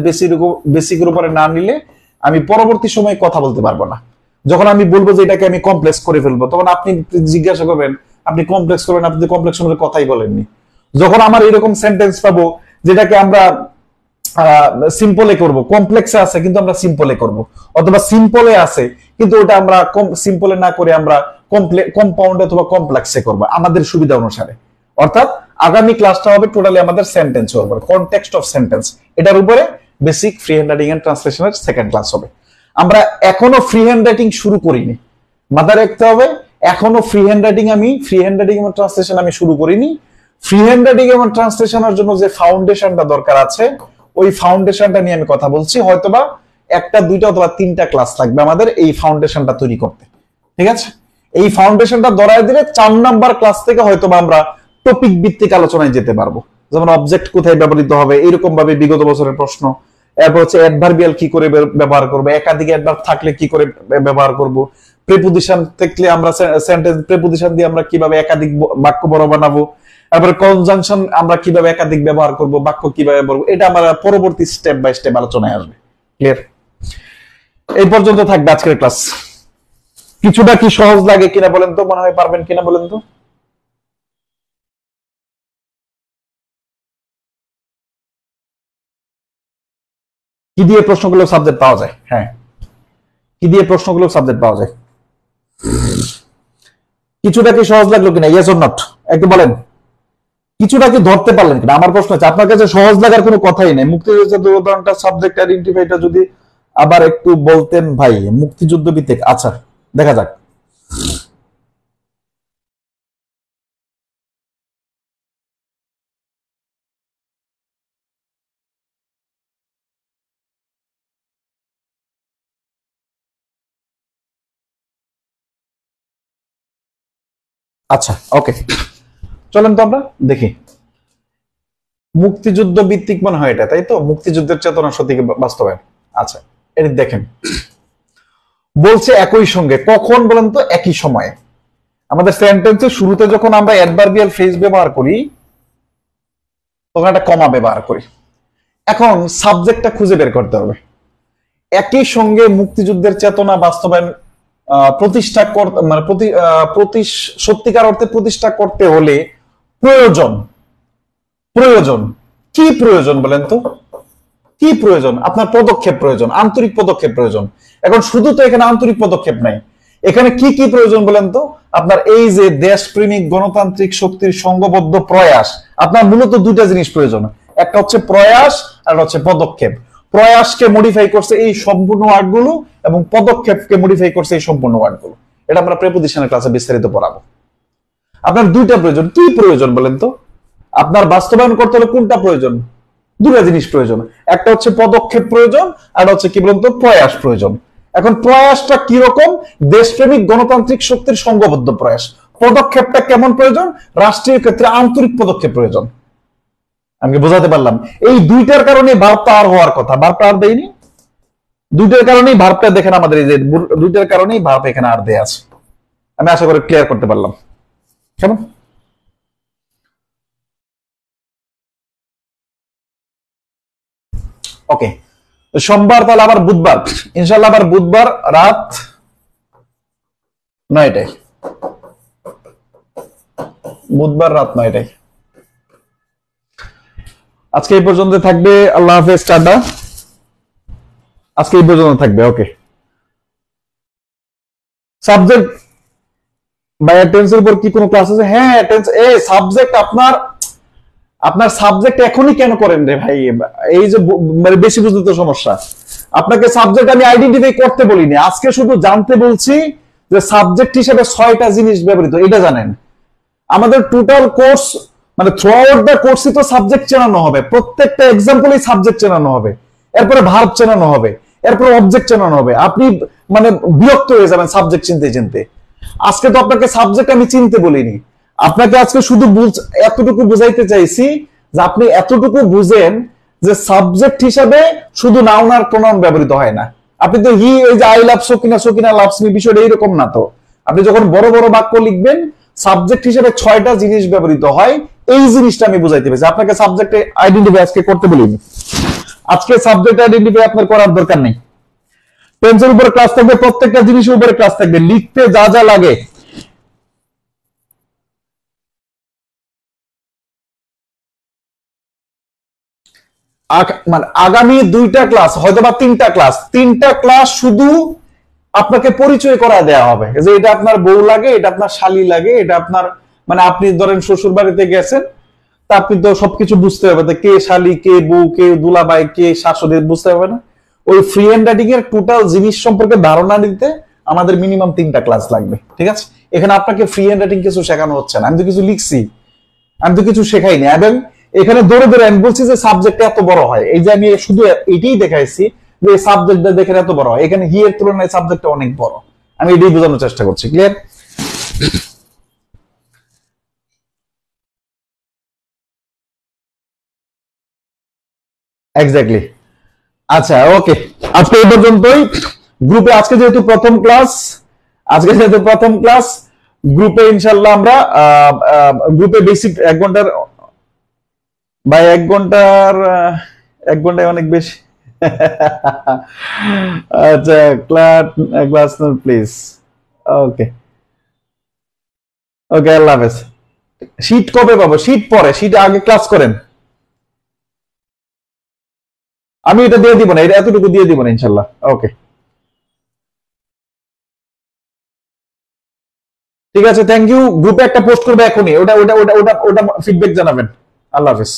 বেসিকের উপরে না নিলে আমি পরবর্তী সময়ে কথা বলতে পারবো না। যখন আমি বলবো যে এটাকে আমি কমপ্লেক্স করে ফেলবো, তখন আপনি জিজ্ঞাসা করবেন আপনি কমপ্লেক্স করবেন, আপনি কমপ্লেক্স সম্পর্কে কথাই বলেননি। যখন আমার এরকম সেন্টেন্স পাবো যেটাকে আমরা সিম্পলে করব, কমপ্লেক্সে আছে কিন্তু আমরা সিম্পলে করব, অথবা সিম্পলে আছে কিন্তু ওটা আমরা সিম্পলে না করে আমরা কম্পাউন্ড অথবা কমপ্লেক্সে করব আমাদের সুবিধা অনুসারে। অর্থাৎ আগামী ক্লাসটা হবে টোটালি আমাদের সেন্টেন্সের উপর, কনটেক্সট অফ সেন্টেন্স, এটার উপরে basic free hand writing and ট্রান্সলেশনের সেকেন্ড ক্লাস হবে। আমরা এখনো ফ্রি হ্যান্ড রাইটিং শুরু করিনি, মাথায় রাখতে হবে। এখনো ফ্রি হ্যান্ড রাইটিং এবং ট্রান্সলেশন আমি শুরু করিনি। ফ্রি হ্যান্ড রাইটিং এবং ট্রান্সলেশনের জন্য যে ফাউন্ডেশনটা দরকার আছে, ওই ফাউন্ডেশনটা নিয়ে আমি কথা বলছি। হয়তোবা 1টা 2টা অথবা 3টা ক্লাস লাগবে আমাদের এই ফাউন্ডেশনটা তৈরি করতে, ঠিক আছে? এই ফাউন্ডেশনটা ধরায় দিলে 4 নাম্বার ক্লাস থেকে হয়তোবা আমরা টপিক ভিত্তিক আলোচনায় যেতে পারবো। যেমন অবজেক্ট কোথায় ব্যবহৃত হবে, এরকম ভাবে বিগত বছরের প্রশ্ন। এরপর হচ্ছে অ্যাডভার্বিয়াল কি করে ব্যবহার করবো, একাধিক অ্যাডভার্ব থাকলে কি করে ব্যবহার করব, প্রিপোজিশন থাকলে আমরা সেন্টেন্স প্রিপোজিশন দিয়ে আমরা কিভাবে একাধিক বাক্য বড় বানাবো, তারপরে কনজাংশন আমরা কিভাবে একাধিক ব্যবহার করব, বাক্য কিভাবে বলবো, এটা আমরা পরবর্তী স্টেপ বাই স্টেপ আলোচনায় আসবে। ক্লিয়ার? এই পর্যন্ত থাকবে আজকের ক্লাস। কিছুটা কি সহজ লাগে কিনা বলেন তো, মনে হয় পারবেন কিনা বলেন তো? কি দিয়ে প্রশ্নগুলো সাবজেক্ট পাওয়া যায়? হ্যাঁ, কি দিয়ে প্রশ্নগুলো সাবজেক্ট পাওয়া যায়? কিছুটা কি সহজ লাগলো কিনা, ইয়েস অর নট একটু বলেন। কিছুটা কি ধরতে পারলেন কিনা আমার প্রশ্ন হচ্ছে। আপনার কাছে সহজ লাগার কোনো কথাই নেই। মুক্তিযুদ্ধ উদাহরণটা সাবজেক্ট আইডেন্টিফাইটা যদি আবার একটু বলতেন ভাই, মুক্তিযুদ্ধ ভিত্তিক। আচ্ছা, দেখা যাক। আচ্ছা, ওকে, চলেন তো আমরা দেখি। মুক্তিযুদ্ধ ভিত্তিক মনে হয় এটা, তাই তো? মুক্তিযুদ্ধের চেতনা সত্যি বাস্তবায়ন। আচ্ছা, এটা দেখেন, বলছে একই সঙ্গে, কখন বলেন তো? একই সময়ে। আমাদের সেন্টেন্সের শুরুতে যখন আমরা অ্যাডভার্বিয়াল ফ্রেজ ব্যবহার করি তখন একটা কমা ব্যবহার করি। এখন সাবজেক্টটা খুঁজে বের করতে হবে। একই সঙ্গে মুক্তিযুদ্ধের চেতনা বাস্তবায়ন প্রতিষ্ঠা করতে, মানে সত্যিকার অর্থে প্রতিষ্ঠা করতে হলে প্রয়োজন, প্রয়োজন কি প্রয়োজন বলেন তো? কি প্রয়োজন? আপনার পদক্ষেপ প্রয়োজন, আন্তরিক পদক্ষেপ প্রয়োজন। এখন শুধু তো এখানে আন্তরিক পদক্ষেপ নাই, এখানে কি কি প্রয়োজন বলেন তো? আপনার এই যে দেশপ্রেমিক গণতান্ত্রিক শক্তির সংঘবদ্ধ প্রয়াস, আপনার মূলত দুইটা জিনিস প্রয়োজন। একটা হচ্ছে প্রয়াস আর হচ্ছে পদক্ষেপ। প্রয়াসকে মডিফাই করছে এই সম্পূর্ণ ওয়ার্ডগুলো এবং পদক্ষেপকে মডিফাই করছে এই সম্পূর্ণ ওয়ার্ডগুলো। এটা আমরা প্রিপজিশনের ক্লাসে বিস্তারিত পড়াবো। আপনার দুইটা প্রয়োজন। কি প্রয়োজন বলেন তো? আপনার বাস্তবায়ন করতে হলে কোনটা প্রয়োজন? দুটা জিনিস প্রয়োজন। একটা হচ্ছে পদক্ষেপ প্রয়োজন আর হচ্ছে কি বলুন তো? প্রয়াস প্রয়োজন। এখন প্রয়াসটা কি রকম? দেশপ্রেমিক গণতান্ত্রিক শক্তির সংঘবদ্ধ প্রয়াস। পদক্ষেপটা কেমন প্রয়োজন? রাষ্ট্রীয় ক্ষেত্রে আন্তরিক পদক্ষেপ প্রয়োজন। আমি বোঝাতে পারলাম? এই দুইটার কারণে ভার্বটা আর হওয়ার কথা, ভার্বটা আর দেয়নি। দুইটার কারণেই ভার্বটা দেখেন, আমাদের এই যে দুইটার কারণেই ভার্ব এখানে আর দেয়া আছে। আমি আশা করি ক্লিয়ার করতে পারলাম। কেমন? ওকে, সোমবার তাহলে আবার বুধবার, ইনশাল্লাহ আবার বুধবার রাত 9টায়, বুধবার রাত 9টায়। আজকে এই পর্যন্ত থাকবে। আল্লাহ হাফেজ, টাটা। আজকে এই পর্যন্ত থাকবে। ওকে, সাবজেক্ট বাই টেন্সের উপর কি কোনো ক্লাস আছে? হ্যাঁ, টেন্স এ সাবজেক্ট আপনার সাবজেক্ট এখনই কেন করেন রে ভাই? এই যে মানে বেশি বুঝতে তো সমস্যা। আপনাকে সাবজেক্ট আমি আইডেন্টিফাই করতে বলিনি, আজকে শুধু জানতে বলছি যে সাবজেক্ট হিসেবে 6টা জিনিস ব্যবহৃত, এটা জানেন। আমাদের টোটাল কোর্স মানে থ্রু আউট দ্য কোর্সই তো সাবজেক্ট চেনানো হবে, প্রত্যেকটা এক্সাম্পলেই সাবজেক্ট চেনানো হবে, এরপরে ভার্ব চেনানো হবে, এরপরে অবজেক্ট চেনানো হবে। আপনি মানে বিরক্ত হয়ে যাবেন সাবজেক্ট চিনতে চিনতে। আজকে তো আপনাকে সাবজেক্ট আমি চিনতে বলিনি, আপনাকে আজকে শুধু এতটুকু বুঝাইতে চাইছি যে আপনি এতটুকু বুঝেন যে সাবজেক্ট হিসাবে শুধু নাউন আর প্রোনাউন ব্যবহৃত হয় না। আপনি তো হি, এই যে I love Sakina, Sakina loves me, বিষয়টা এইরকম না তো। আপনি যখন বড় বড় বাক্য লিখবেন সাবজেক্ট হিসেবে 6টা জিনিস ব্যবহৃত হয়, এই জিনিসটা আমি বুঝাইতে পেরেছি। আপনাকে সাবজেক্টে আইডেন্টিফাই আজকে করতে বলিনি, আজকে সাবজেক্ট আইডেন্টিফাই আপনার করার দরকার নেই। টেন্সের উপরে ক্লাস থাকবে, প্রত্যেকটা জিনিসের উপরে ক্লাস থাকবে, লিখতে যা যা লাগে। মানে আগামী 2টা ক্লাস, হয়তোবা 3টা ক্লাস শুধু আপনাকে পরিচয় করা দেয়া হবে যে এটা আপনার বউ লাগে, এটা আপনার শালি লাগে, এটা আপনার মানে আপনি ধরেন শ্বশুর বাড়িতে গেছেন, তা আপনি তো সবকিছু বুঝতে হবে, কে শালি, কে বউ, কে দুলাভাই, কে শাশুড়ি, বুঝতে হবে না? ওই ফ্রি হ্যান্ড রাইটিং এর টোটাল জিনিস সম্পর্কে ধারণা নিতে আমাদের মিনিমাম 3টা ক্লাস লাগবে, ঠিক আছে? এখানে আপনাকে ফ্রি হ্যান্ড রাইটিং কিছু শেখানো হচ্ছে না, আমি তো কিছু লিখছি, আমি তো কিছু শেখাইনি। এবং এখানে দৌড়ে দৌড়ে আমি বলছি যে সাবজেক্ট এত বড় হয়, এই যে আমি শুধু এটাই দেখাইছি যে সাবজেক্টটা দেখেন এত বড় হয়, এখানে হি এর তুলনায় সাবজেক্টটা অনেক বড়, আমি এটাই বোঝানোর চেষ্টা করছি। ক্লিয়ার? এক্স্যাক্টলি। আচ্ছা, ওকে, আজকে এই পর্যন্তই। গ্রুপে আজকে যেহেতু প্রথম ক্লাস, গ্রুপে ইনশাল্লাহ আমরা গ্রুপে বেসিক 1 ঘন্টার বা 1 ঘন্টায় অনেক বেশি। আচ্ছা, ক্লাস প্লিজ। ওকে, ওকে, আল্লাহ হাফেজ। শীত কবে পাবো? শীত পরে, শীত আগে ক্লাস করেন। আমি এটা দিয়ে দিব না, এটা এতটুকু দিয়ে দিব না ইনশাল্লাহ। ওকে, ঠিক আছে, থ্যাংক ইউ। গ্রুপে একটা পোস্ট করবে এখনই, ওটা ফিডব্যাক জানাবেন। আল্লাহ হাফেজ।